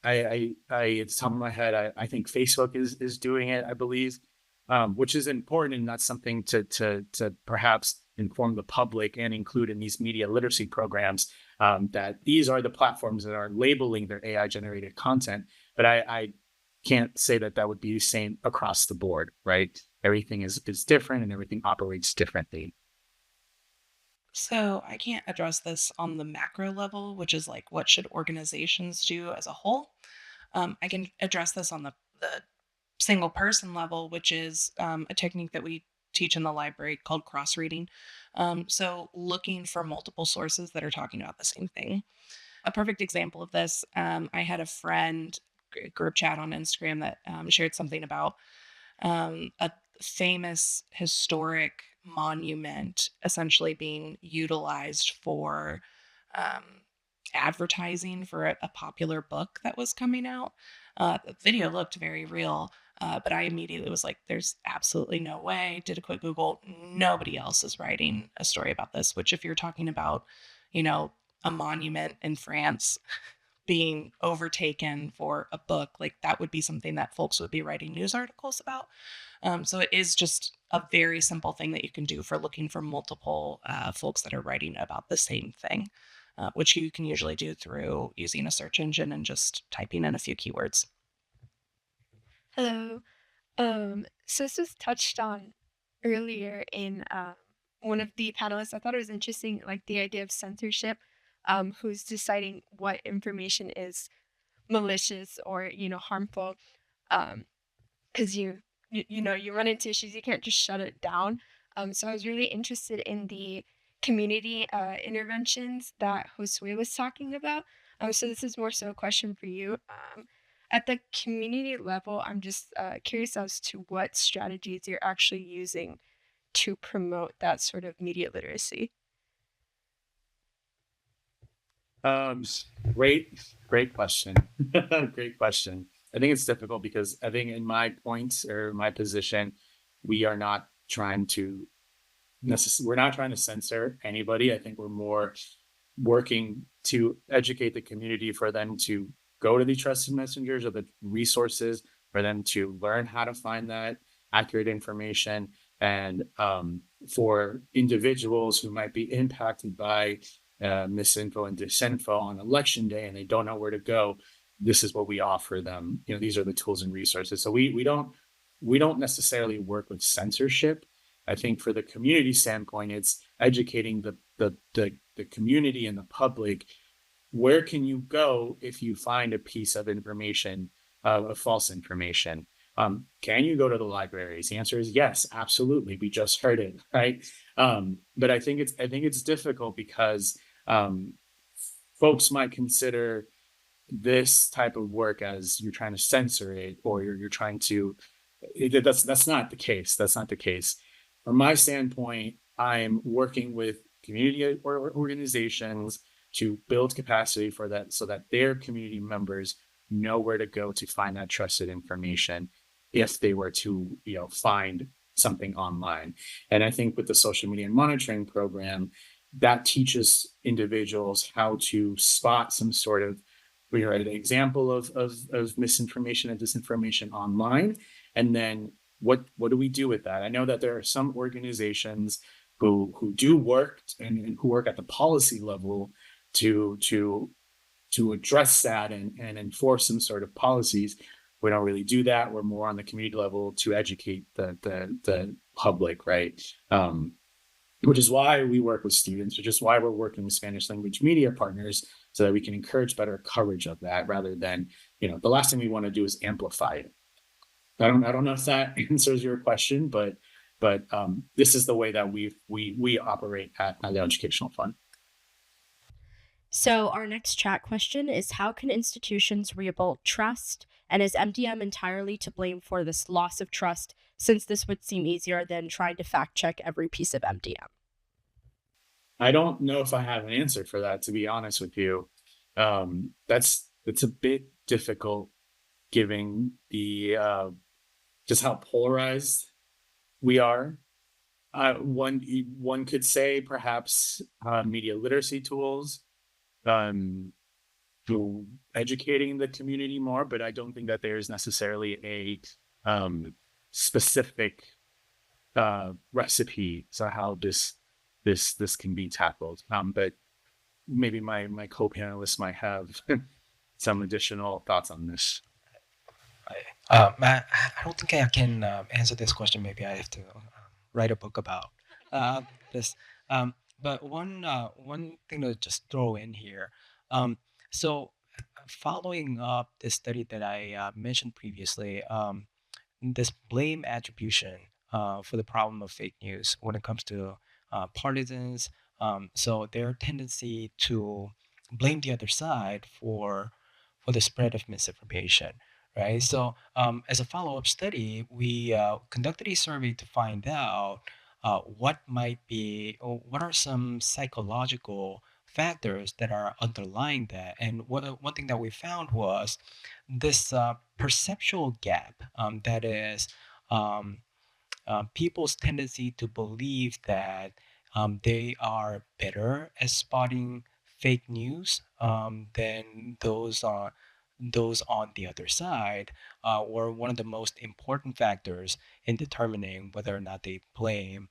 It's top of my head. I think Facebook is doing it, I believe, which is important, and that's something to perhaps inform the public and include in these media literacy programs. That these are the platforms that are labeling their AI generated content, but I can't say that that would be the same across the board, right? Everything is different and everything operates differently. So I can't address this on the macro level, which is like what should organizations do as a whole. I can address this on the single person level, which is a technique that we teach in the library called cross reading. So looking for multiple sources that are talking about the same thing. A perfect example of this, I had a friend group chat on Instagram that shared something about a famous historic monument essentially being utilized for um, advertising for a popular book that was coming out. The video looked very real, but I immediately was like, there's absolutely no way. Did a quick Google. Nobody else is writing a story about this, which, if you're talking about, you know, a monument in France being overtaken for a book, like that would be something that folks would be writing news articles about. So it is just a very simple thing that you can do for looking for multiple folks that are writing about the same thing, which you can usually do through using a search engine and just typing in a few keywords. Hello. So this was touched on earlier in one of the panelists. I thought it was interesting, like the idea of censorship. Who's deciding what information is malicious or harmful? Um, because you run into issues, you can't just shut it down. So I was really interested in the community interventions that Josue was talking about. So this is more so a question for you. At the community level, I'm just curious as to what strategies you're actually using to promote that sort of media literacy. Um, great question. Great question. I think it's difficult because I think in my points or my position, we are not trying to we're not trying to censor anybody. I think we're more working to educate the community for them to go to the trusted messengers or the resources for them to learn how to find that accurate information. And for individuals who might be impacted by misinfo and disinfo on election day and they don't know where to go, this is what we offer them. These are the tools and resources. So we don't necessarily work with censorship. I think for the community standpoint, it's educating the community and the public. Where can you go if you find a piece of information, of false information? Can you go to the libraries? The answer is yes, absolutely. We just heard it, right? But I think it's difficult because folks might consider this type of work as you're trying to censor it or you're trying to. That's not the case. That's not the case. From my standpoint, I'm working with community organizations to build capacity for that so that their community members know where to go to find that trusted information if they were to find something online. And I think with the social media monitoring program, that teaches individuals how to spot some sort of an example of misinformation and disinformation online. And then what do we do with that? I know that there are some organizations who do work and who work at the policy level to address that and enforce some sort of policies. We don't really do that. We're more on the community level to educate the public, right? Which is why we work with students, which is why we're working with Spanish language media partners so that we can encourage better coverage of that rather than, the last thing we want to do is amplify it. I don't know if that answers your question, but this is the way that we operate at the Educational Fund. So, our next chat question is, how can institutions rebuild trust? And is MDM entirely to blame for this loss of trust, since this would seem easier than trying to fact check every piece of MDM? I don't know if I have an answer for that, to be honest with you. It's a bit difficult given the just how polarized we are. One could say perhaps media literacy tools, to educating the community more, but I don't think that there's necessarily a specific recipe to how this can be tackled. But maybe my co-panelists might have some additional thoughts on this. I don't think I can answer this question. Maybe I have to write a book about this. But one thing to just throw in here. So, following up the study that I mentioned previously, this blame attribution for the problem of fake news when it comes to partisans. So their tendency to blame the other side for the spread of misinformation, right? So as a follow-up study, we conducted a survey to find out what might be, or what are some psychological factors that are underlying that. And one thing that we found was this perceptual gap, that is um, people's tendency to believe that they are better at spotting fake news than those on the other side, were one of the most important factors in determining whether or not they blame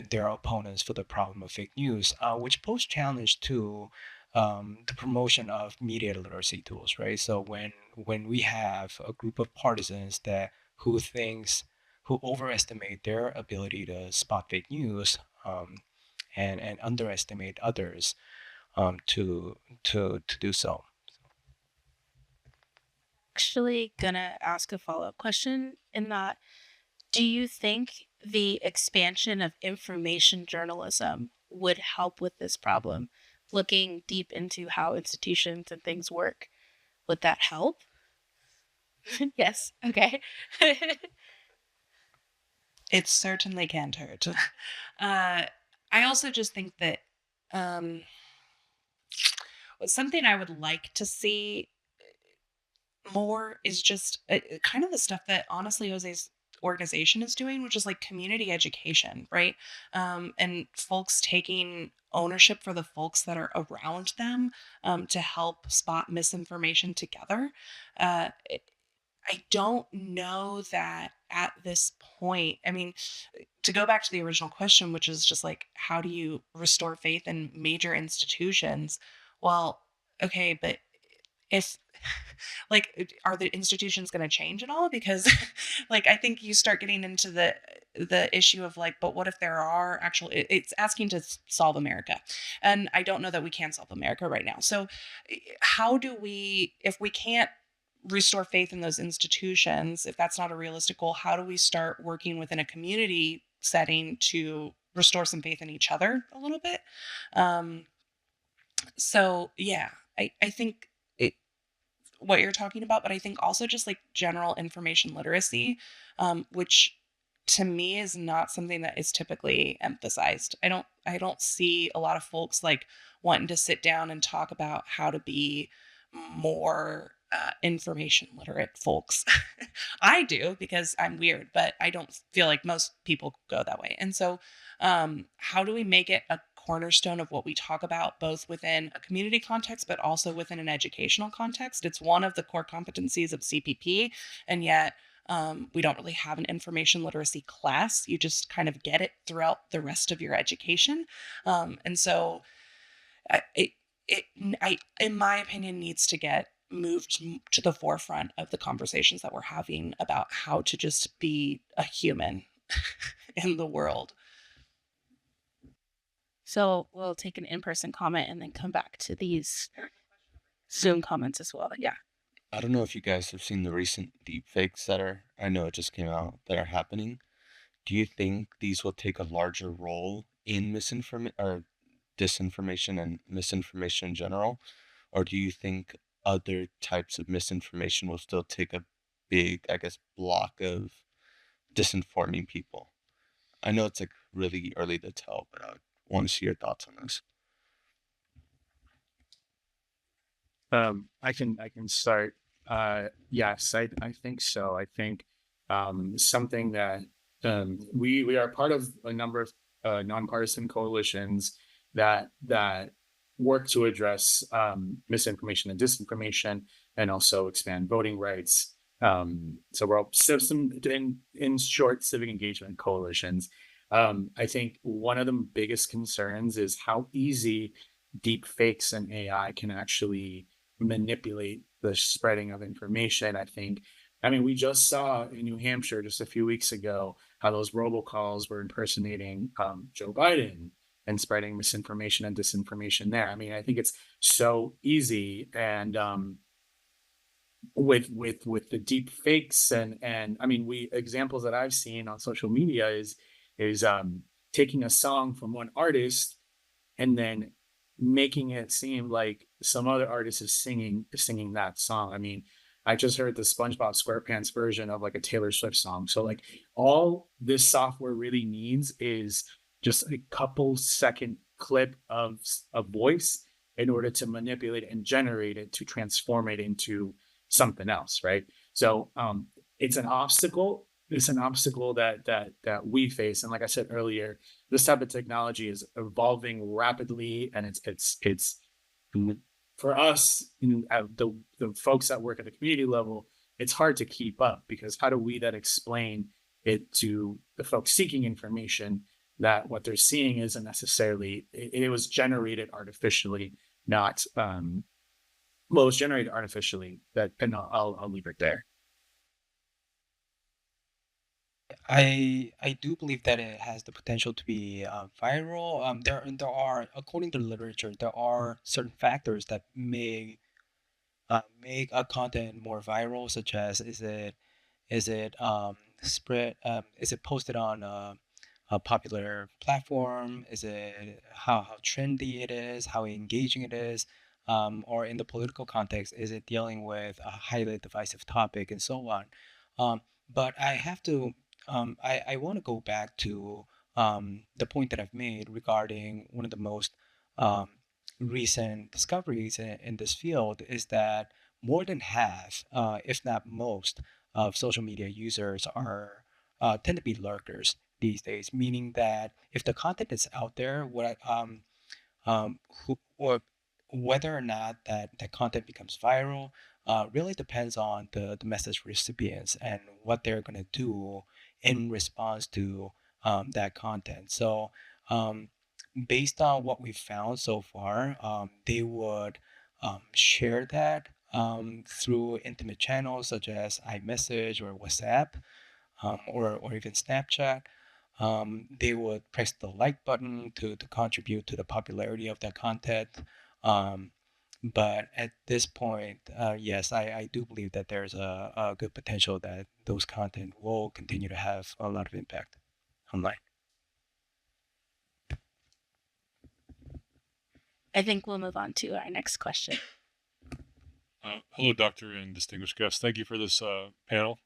their opponents for the problem of fake news, which pose challenge to the promotion of media literacy tools, right? So when we have a group of partisans that who overestimate their ability to spot fake news, and underestimate others to do so. Actually, gonna ask a follow up question in that, do you think the expansion of information journalism would help with this problem? Looking deep into how institutions and things work, would that help? Yes. Okay. It certainly can't hurt. I also just think that something I would like to see more is just kind of the stuff that honestly Jose's organization is doing, which is like community education, right? And folks taking ownership for the folks that are around them, to help spot misinformation together. I don't know that at this point, I mean, to go back to the original question, which is just like, how do you restore faith in major institutions? Well, okay, but if like, are the institutions going to change at all? Because like, I think you start getting into the issue of like, but what if there are actual, it's asking to solve America, and I don't know that we can solve America right now. So how do we, if we can't restore faith in those institutions, if that's not a realistic goal, how do we start working within a community setting to restore some faith in each other a little bit? So yeah, I think what you're talking about, but I think also just like general information literacy, which to me is not something that is typically emphasized. I don't see a lot of folks like wanting to sit down and talk about how to be more information literate folks. I do because I'm weird, but I don't feel like most people go that way. And so, how do we make it a cornerstone of what we talk about, both within a community context, but also within an educational context? It's one of the core competencies of CPP, and yet we don't really have an information literacy class. You just kind of get it throughout the rest of your education. And so in my opinion, needs to get moved to the forefront of the conversations that we're having about how to just be a human in the world. So we'll take an in-person comment and then come back to these Zoom comments as well. Yeah. I don't know if you guys have seen the recent deepfakes that are, I know it just came out, that are happening. Do you think these will take a larger role in misinformation or disinformation and misinformation in general? Or do you think other types of misinformation will still take a big, I guess, block of disinforming people? I know it's like really early to tell, but I want to see your thoughts on this. I can start. Yes, I think so. I think something that we are part of a number of nonpartisan coalitions that work to address misinformation and disinformation, and also expand voting rights. So we're all some in short civic engagement coalitions. I think one of the biggest concerns is how easy deep fakes and AI can actually manipulate the spreading of information. I mean, we just saw in New Hampshire just a few weeks ago how those robocalls were impersonating Joe Biden and spreading misinformation and disinformation there. I mean, I think it's so easy, and with the deep fakes and I mean, we examples that I've seen on social media is taking a song from one artist and then making it seem like some other artist is singing that song. I mean, I just heard the SpongeBob SquarePants version of like a Taylor Swift song. So like all this software really needs is just a couple second clip of a voice in order to manipulate and generate it to transform it into something else, right? So it's an obstacle. It's an obstacle that we face. And like I said earlier, this type of technology is evolving rapidly, and it's for us, the folks that work at the community level, it's hard to keep up, because how do we then explain it to the folks seeking information that what they're seeing isn't necessarily it was generated artificially, not well, it was generated artificially. That, and I'll leave it there. I do believe that it has the potential to be viral. There are, according to the literature, there are certain factors that may make a content more viral, such as is it spread is it posted on a popular platform? Is it how trendy it is, how engaging it is, or in the political context, is it dealing with a highly divisive topic and so on? Um, but I have to I want to go back to the point that I've made regarding one of the most um, recent discoveries in this field is that more than half, if not most, of social media users are tend to be lurkers these days, meaning that if the content is out there, or whether or not that content becomes viral really depends on the message recipients and what they're going to do in response to that content. So, based on what we've found so far, they would share that through intimate channels such as iMessage or WhatsApp, or even Snapchat. They would press the like button to contribute to the popularity of that content. Um, but at this point, yes, I do believe that there's a good potential that those content will continue to have a lot of impact online. I think we'll move on to our next question. Hello, Doctor and distinguished guests. Thank you for this panel.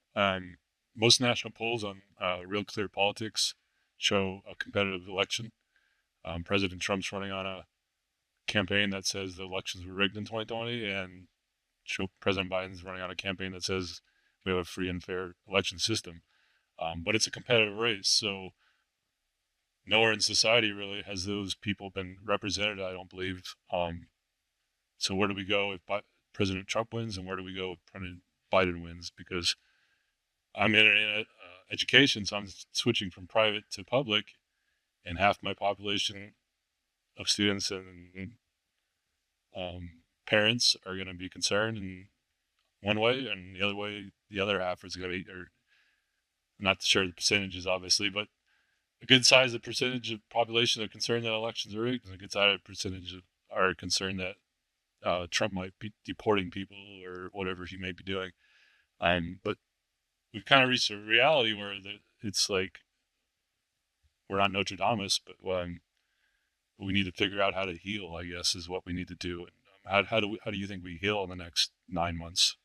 Most national polls on Real Clear Politics show a competitive election. President Trump's running on a campaign that says the elections were rigged in 2020, and President Biden's running on a campaign that says we have a free and fair election system. But it's a competitive race, so nowhere in society really has those people been represented, I don't believe. So where do we go if President Trump wins, and where do we go if President Biden wins? Because I'm in education, so I'm switching from private to public, and half my population of students and parents are going to be concerned in one way, and the other way, the other half is going to be, or not sure the percentages, obviously, but a good size of percentage of population are concerned that elections are rigged, and a good size of percentage are concerned that Trump might be deporting people or whatever he may be doing. But we've kind of reached a reality where it's like we're not Notre Dame, but we need to figure out how to heal, I guess, is what we need to do. And how do you think we heal in the next 9 months?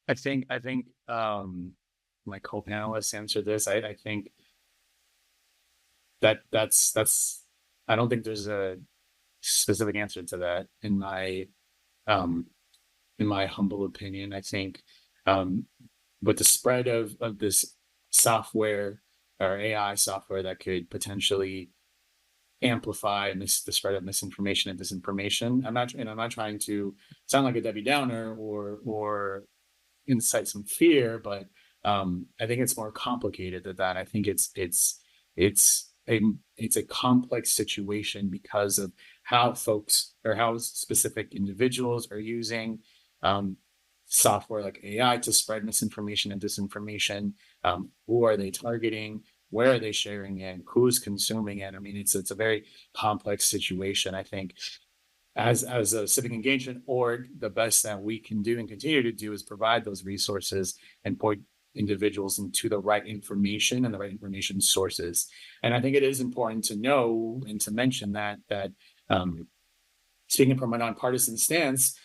I think my co-panelists answered this. I think that's I don't think there's a specific answer to that um in my humble opinion. I think with the spread of this software or AI software that could potentially amplify the spread of misinformation and disinformation. I'm not trying to sound like a Debbie Downer or incite some fear, but I think it's more complicated than that. I think it's a it's a complex situation because of how folks or how specific individuals are using um, software like AI to spread misinformation and disinformation. Who are they targeting? Where are they sharing it? Who's consuming it? I mean, it's a very complex situation. I think as a civic engagement org, the best that we can do and continue to do is provide those resources and point individuals into the right information and the right information sources. And I think it is important to know and to mention that speaking from a nonpartisan stance,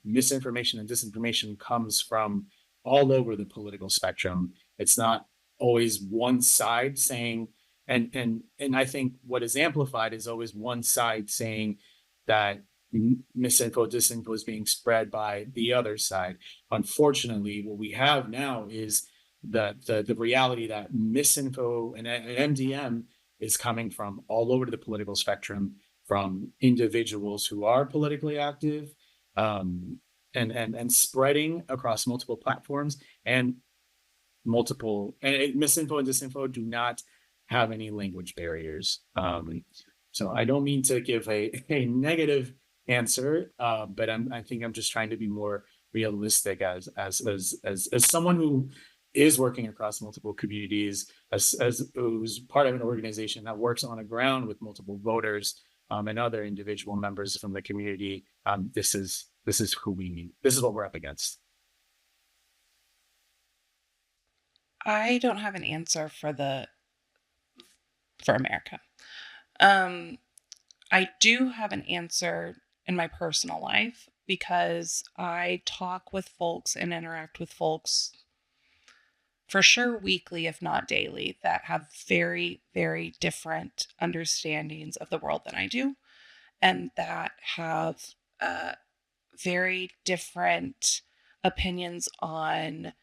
misinformation and disinformation comes from all over the political spectrum. It's not always one side saying, and I think what is amplified is always one side saying that misinfo, disinfo is being spread by the other side. Unfortunately, what we have now is the reality that misinfo and MDM is coming from all over the political spectrum, from individuals who are politically active, and spreading across multiple platforms and misinfo and disinfo do not have any language barriers. So I don't mean to give a negative answer, but I think I'm just trying to be more realistic as someone who is working across multiple communities, as who's part of an organization that works on the ground with multiple voters, and other individual members from the community. This is who we need. This is what we're up against. I don't have an answer for America. I do have an answer in my personal life because I talk with folks and interact with folks for sure weekly, if not daily, that have very, very different understandings of the world than I do, and that have very different opinions on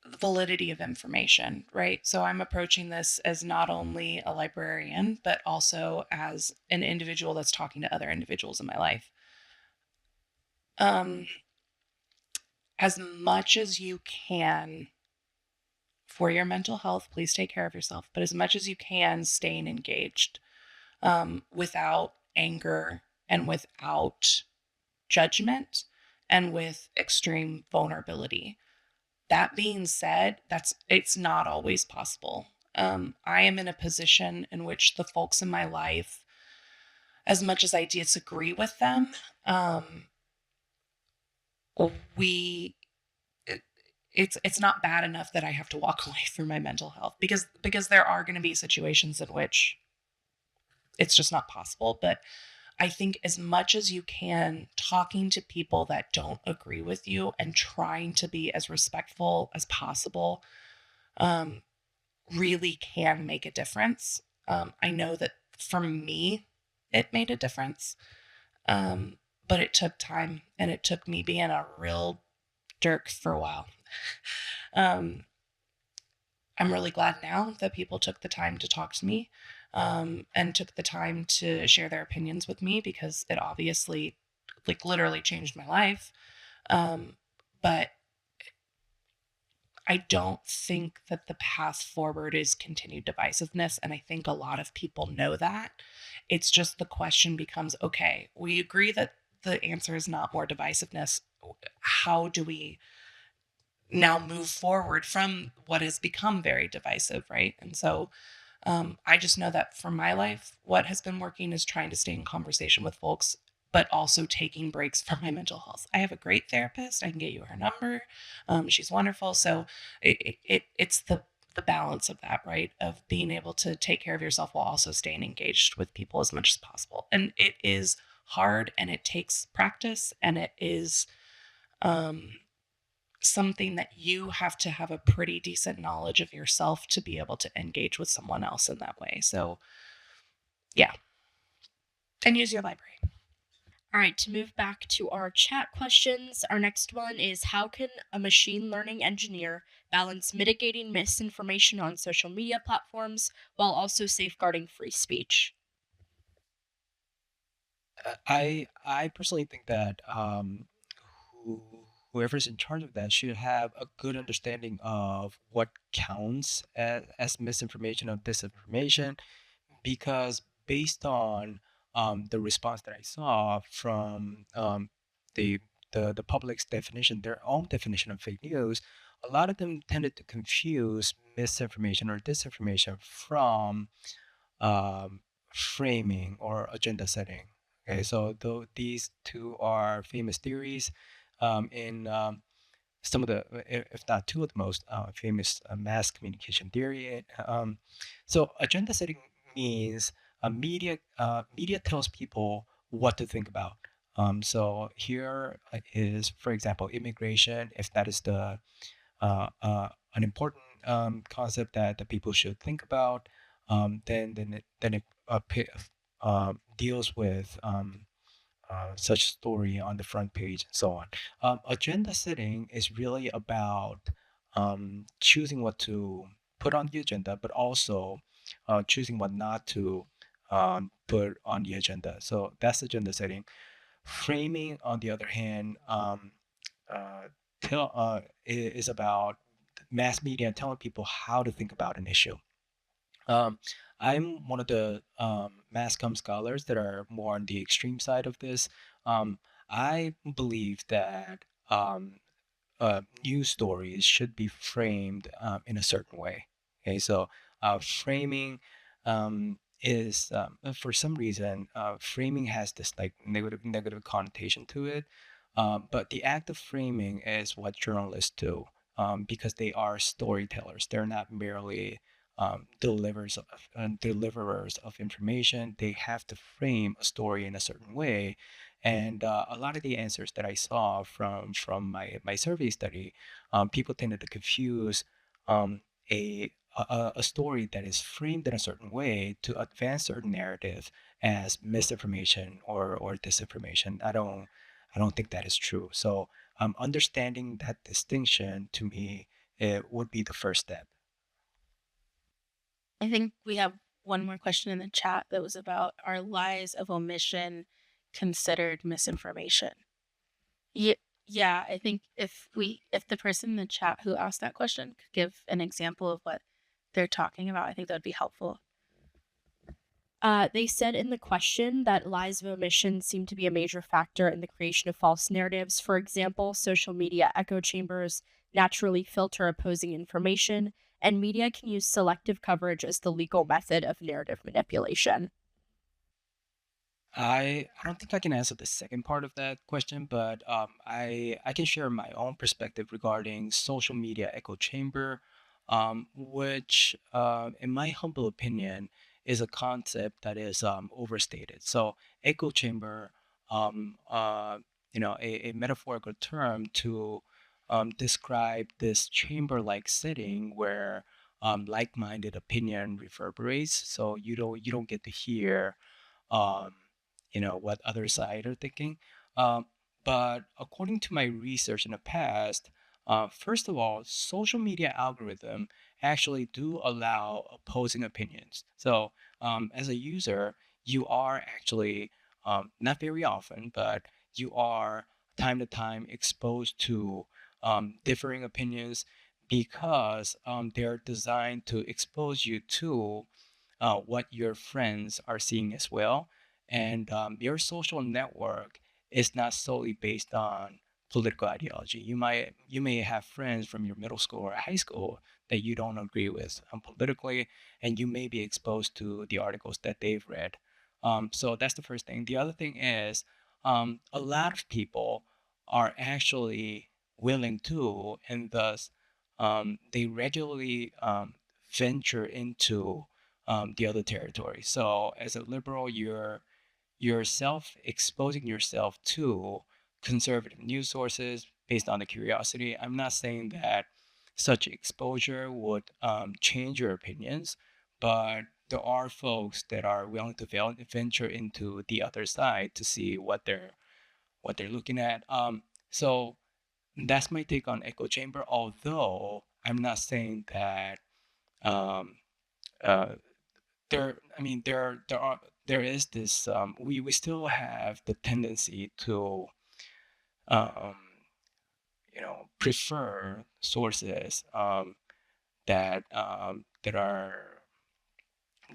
the validity of information, right? So I'm approaching this as not only a librarian, but also as an individual that's talking to other individuals in my life. As much as you can for your mental health, please take care of yourself. But as much as you can, staying engaged without anger and without judgment and with extreme vulnerability. That being said, it's not always possible. I am in a position in which the folks in my life, as much as I disagree with them, we it's not bad enough that I have to walk away from my mental health because there are going to be situations in which it's just not possible. But I think as much as you can, talking to people that don't agree with you and trying to be as respectful as possible really can make a difference. I know that for me, it made a difference, but it took time and it took me being a real jerk for a while. I'm really glad now that people took the time to talk to me and took the time to share their opinions with me because it obviously, like, literally changed my life. But I don't think that the path forward is continued divisiveness. And I think a lot of people know that. It's just the question becomes, okay, we agree that the answer is not more divisiveness. How do we now move forward from what has become very divisive, right? And so I just know that for my life, what has been working is trying to stay in conversation with folks, but also taking breaks from my mental health. I have a great therapist. I can get you her number. She's wonderful. So it's the balance of that, right? Of being able to take care of yourself while also staying engaged with people as much as possible. And it is hard and it takes practice and it is um, something that you have to have a pretty decent knowledge of yourself to be able to engage with someone else in that way. So, yeah, and use your library. All right, to move back to our chat questions, our next one is how can a machine learning engineer balance mitigating misinformation on social media platforms while also safeguarding free speech? I personally think that who, whoever's in charge of that should have a good understanding of what counts as misinformation or disinformation, because based on the response that I saw from the, the public's definition, their own definition of fake news, a lot of them tended to confuse misinformation or disinformation from um, framing or agenda setting. Okay, so though these two are famous theories in some of the, if not two of the most famous mass communication theory. So agenda setting means media tells people what to think about. So here is, for example, immigration. If that is the an important concept that the people should think about, then it deals with such story on the front page and so on. Agenda setting is really about choosing what to put on the agenda, but also choosing what not to put on the agenda. So that's agenda setting. Framing, on the other hand, uh, is about mass media telling people how to think about an issue. Um, I'm one of the mass comm scholars that are more on the extreme side of this. Um, I believe that news stories should be framed in a certain way. Okay, so framing is for some reason framing has this like negative connotation to it, but the act of framing is what journalists do because they are storytellers. They're not merely deliverers of information. They have to frame a story in a certain way, and a lot of the answers that I saw from my survey study, people tended to confuse um, a story that is framed in a certain way to advance certain narrative as misinformation or disinformation. I don't think that is true. So understanding that distinction to me it would be the first step. I think we have one more question in the chat that was about are lies of omission considered misinformation? Yeah, yeah, I think if the person in the chat who asked that question could give an example of what they're talking about, I think that would be helpful. They said in the question that lies of omission seem to be a major factor in the creation of false narratives. For example, social media echo chambers naturally filter opposing information, and media can use selective coverage as the legal method of narrative manipulation. I don't think I can answer the second part of that question, but I can share my own perspective regarding social media echo chamber, which, in my humble opinion, is a concept that is overstated. So echo chamber, um, uh, a metaphorical term to describe this chamber-like setting where like-minded opinion reverberates. So you don't get to hear um, what other side are thinking. Um, but according to my research in the past, first of all, social media algorithm actually do allow opposing opinions. So as a user, you are actually not very often, but you are time to time exposed to differing opinions because they're designed to expose you to what your friends are seeing as well. And your social network is not solely based on political ideology. You may have friends from your middle school or high school that you don't agree with politically, and you may be exposed to the articles that they've read. So that's the first thing. The other thing is a lot of people are actually willing to, and thus they regularly venture into the other territory. So as a liberal, you're self exposing yourself to conservative news sources based on the curiosity. I'm not saying that such exposure would change your opinions, but there are folks that are willing to venture into the other side to see what they're looking at. So that's my take on echo chamber. Although I'm not saying that um, uh, there is this we still have the tendency to um, prefer sources that are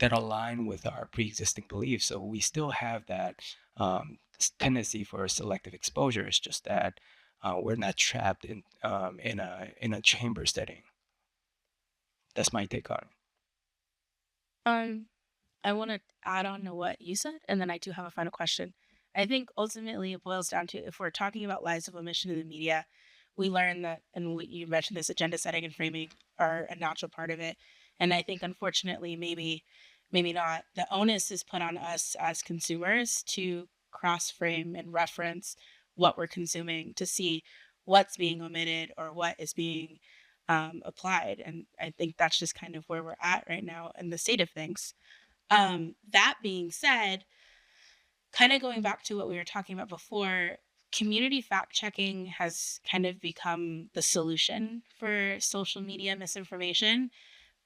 that align with our pre-existing beliefs. So we still have that tendency for selective exposure. It's just that we're not trapped in a chamber setting. That's my take on it. Um, I want to add on to what you said, and then I do have a final question. I think ultimately it boils down to if we're talking about lies of omission in the media, we learn that, and you mentioned this, agenda setting and framing are a natural part of it. And I think unfortunately, maybe not, the onus is put on us as consumers to cross frame and reference what we're consuming to see what's being omitted or what is being applied. And I think that's just kind of where we're at right now in the state of things. That being said, kind of going back to what we were talking about before, community fact checking has kind of become the solution for social media misinformation.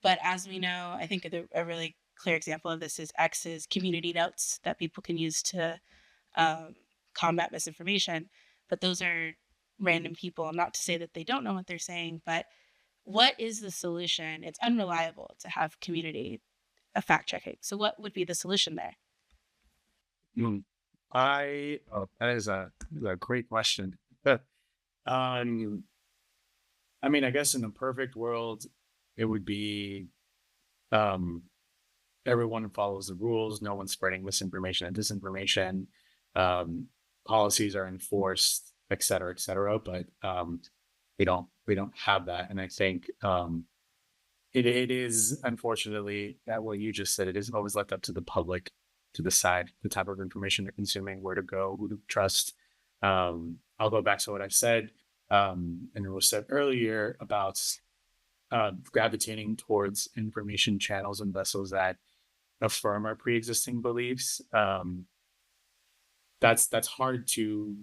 But as we know, I think a really clear example of this is X's community notes that people can use to um, combat misinformation. But those are random people. Not to say that they don't know what they're saying, but what is the solution? It's unreliable to have community fact checking. So, what would be the solution there? Mm. That is a great question. um, I mean, I guess in a perfect world, it would be um, everyone follows the rules, no one's spreading misinformation and disinformation, um, policies are enforced, et cetera, et cetera. But we don't have that, and I think it is unfortunately that what you just said. It is always left up to the public to decide the type of information they're consuming, where to go, who to trust. I'll go back to what I've said, and it was said earlier about gravitating towards information channels and vessels that affirm our pre-existing beliefs. That's hard to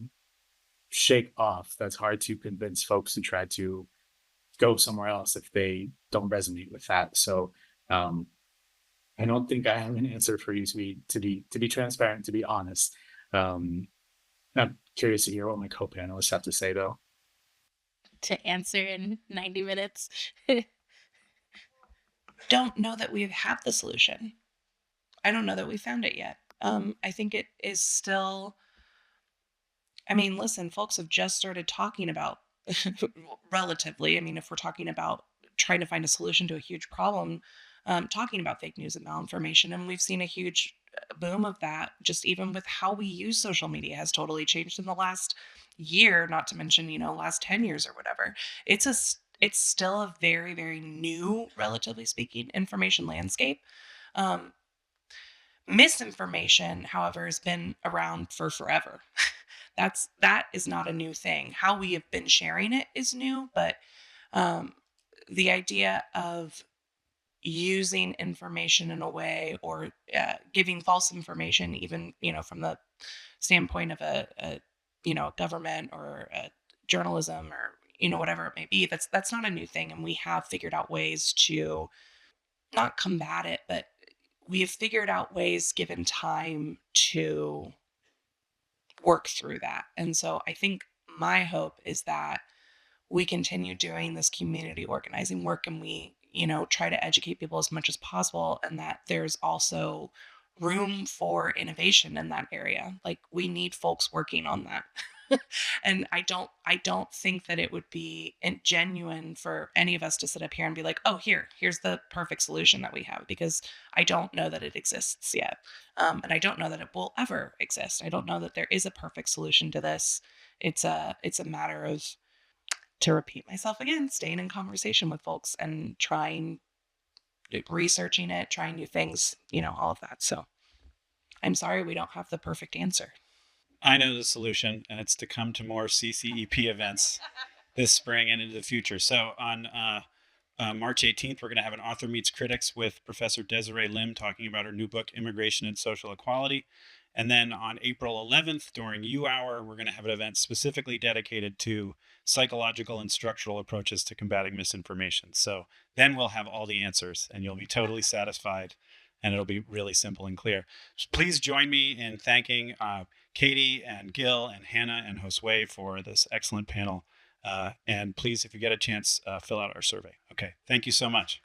shake off. That's hard to convince folks to try to go somewhere else if they don't resonate with that. So I don't think I have an answer for you to be transparent, to be honest. Um, I'm curious to hear what my co-panelists have to say though. To answer in 90 minutes. Don't know that we have the solution. I don't know that we found it yet. I think it is still, I mean, listen, folks have just started talking about relatively, I mean, if we're talking about trying to find a solution to a huge problem, talking about fake news and malinformation. And we've seen a huge boom of that, just even with how we use social media has totally changed in the last year, not to mention, last 10 years or whatever. It's still a very, very new, relatively speaking, information landscape. Um, Misinformation, however, has been around for forever. That is not a new thing. How we have been sharing it is new, but um, the idea of using information in a way or giving false information, even from the standpoint of a government or journalism or whatever it may be, that's not a new thing, and we have figured out ways to not combat it, but we have figured out ways, given time, to work through that. And so I think my hope is that we continue doing this community organizing work, and we, try to educate people as much as possible, and that there's also room for innovation in that area. Like, we need folks working on that. And I don't think that it would be genuine for any of us to sit up here and be like, oh, here's the perfect solution that we have, because I don't know that it exists yet. And I don't know that it will ever exist. I don't know that there is a perfect solution to this. It's a matter of, to repeat myself again, staying in conversation with folks and trying, researching it, trying new things, all of that. So I'm sorry we don't have the perfect answer. I know the solution, and it's to come to more CCEP events this spring and into the future. So on March 18th, we're going to have an Author Meets Critics with Professor Desiree Lim talking about her new book, Immigration and Social Equality. And then on April 11th, during U Hour, we're going to have an event specifically dedicated to psychological and structural approaches to combating misinformation. So then we'll have all the answers, and you'll be totally satisfied, and it'll be really simple and clear. Please join me in thanking Katie and Gil and Hannah and Josue for this excellent panel. And please, if you get a chance, fill out our survey. Okay, thank you so much.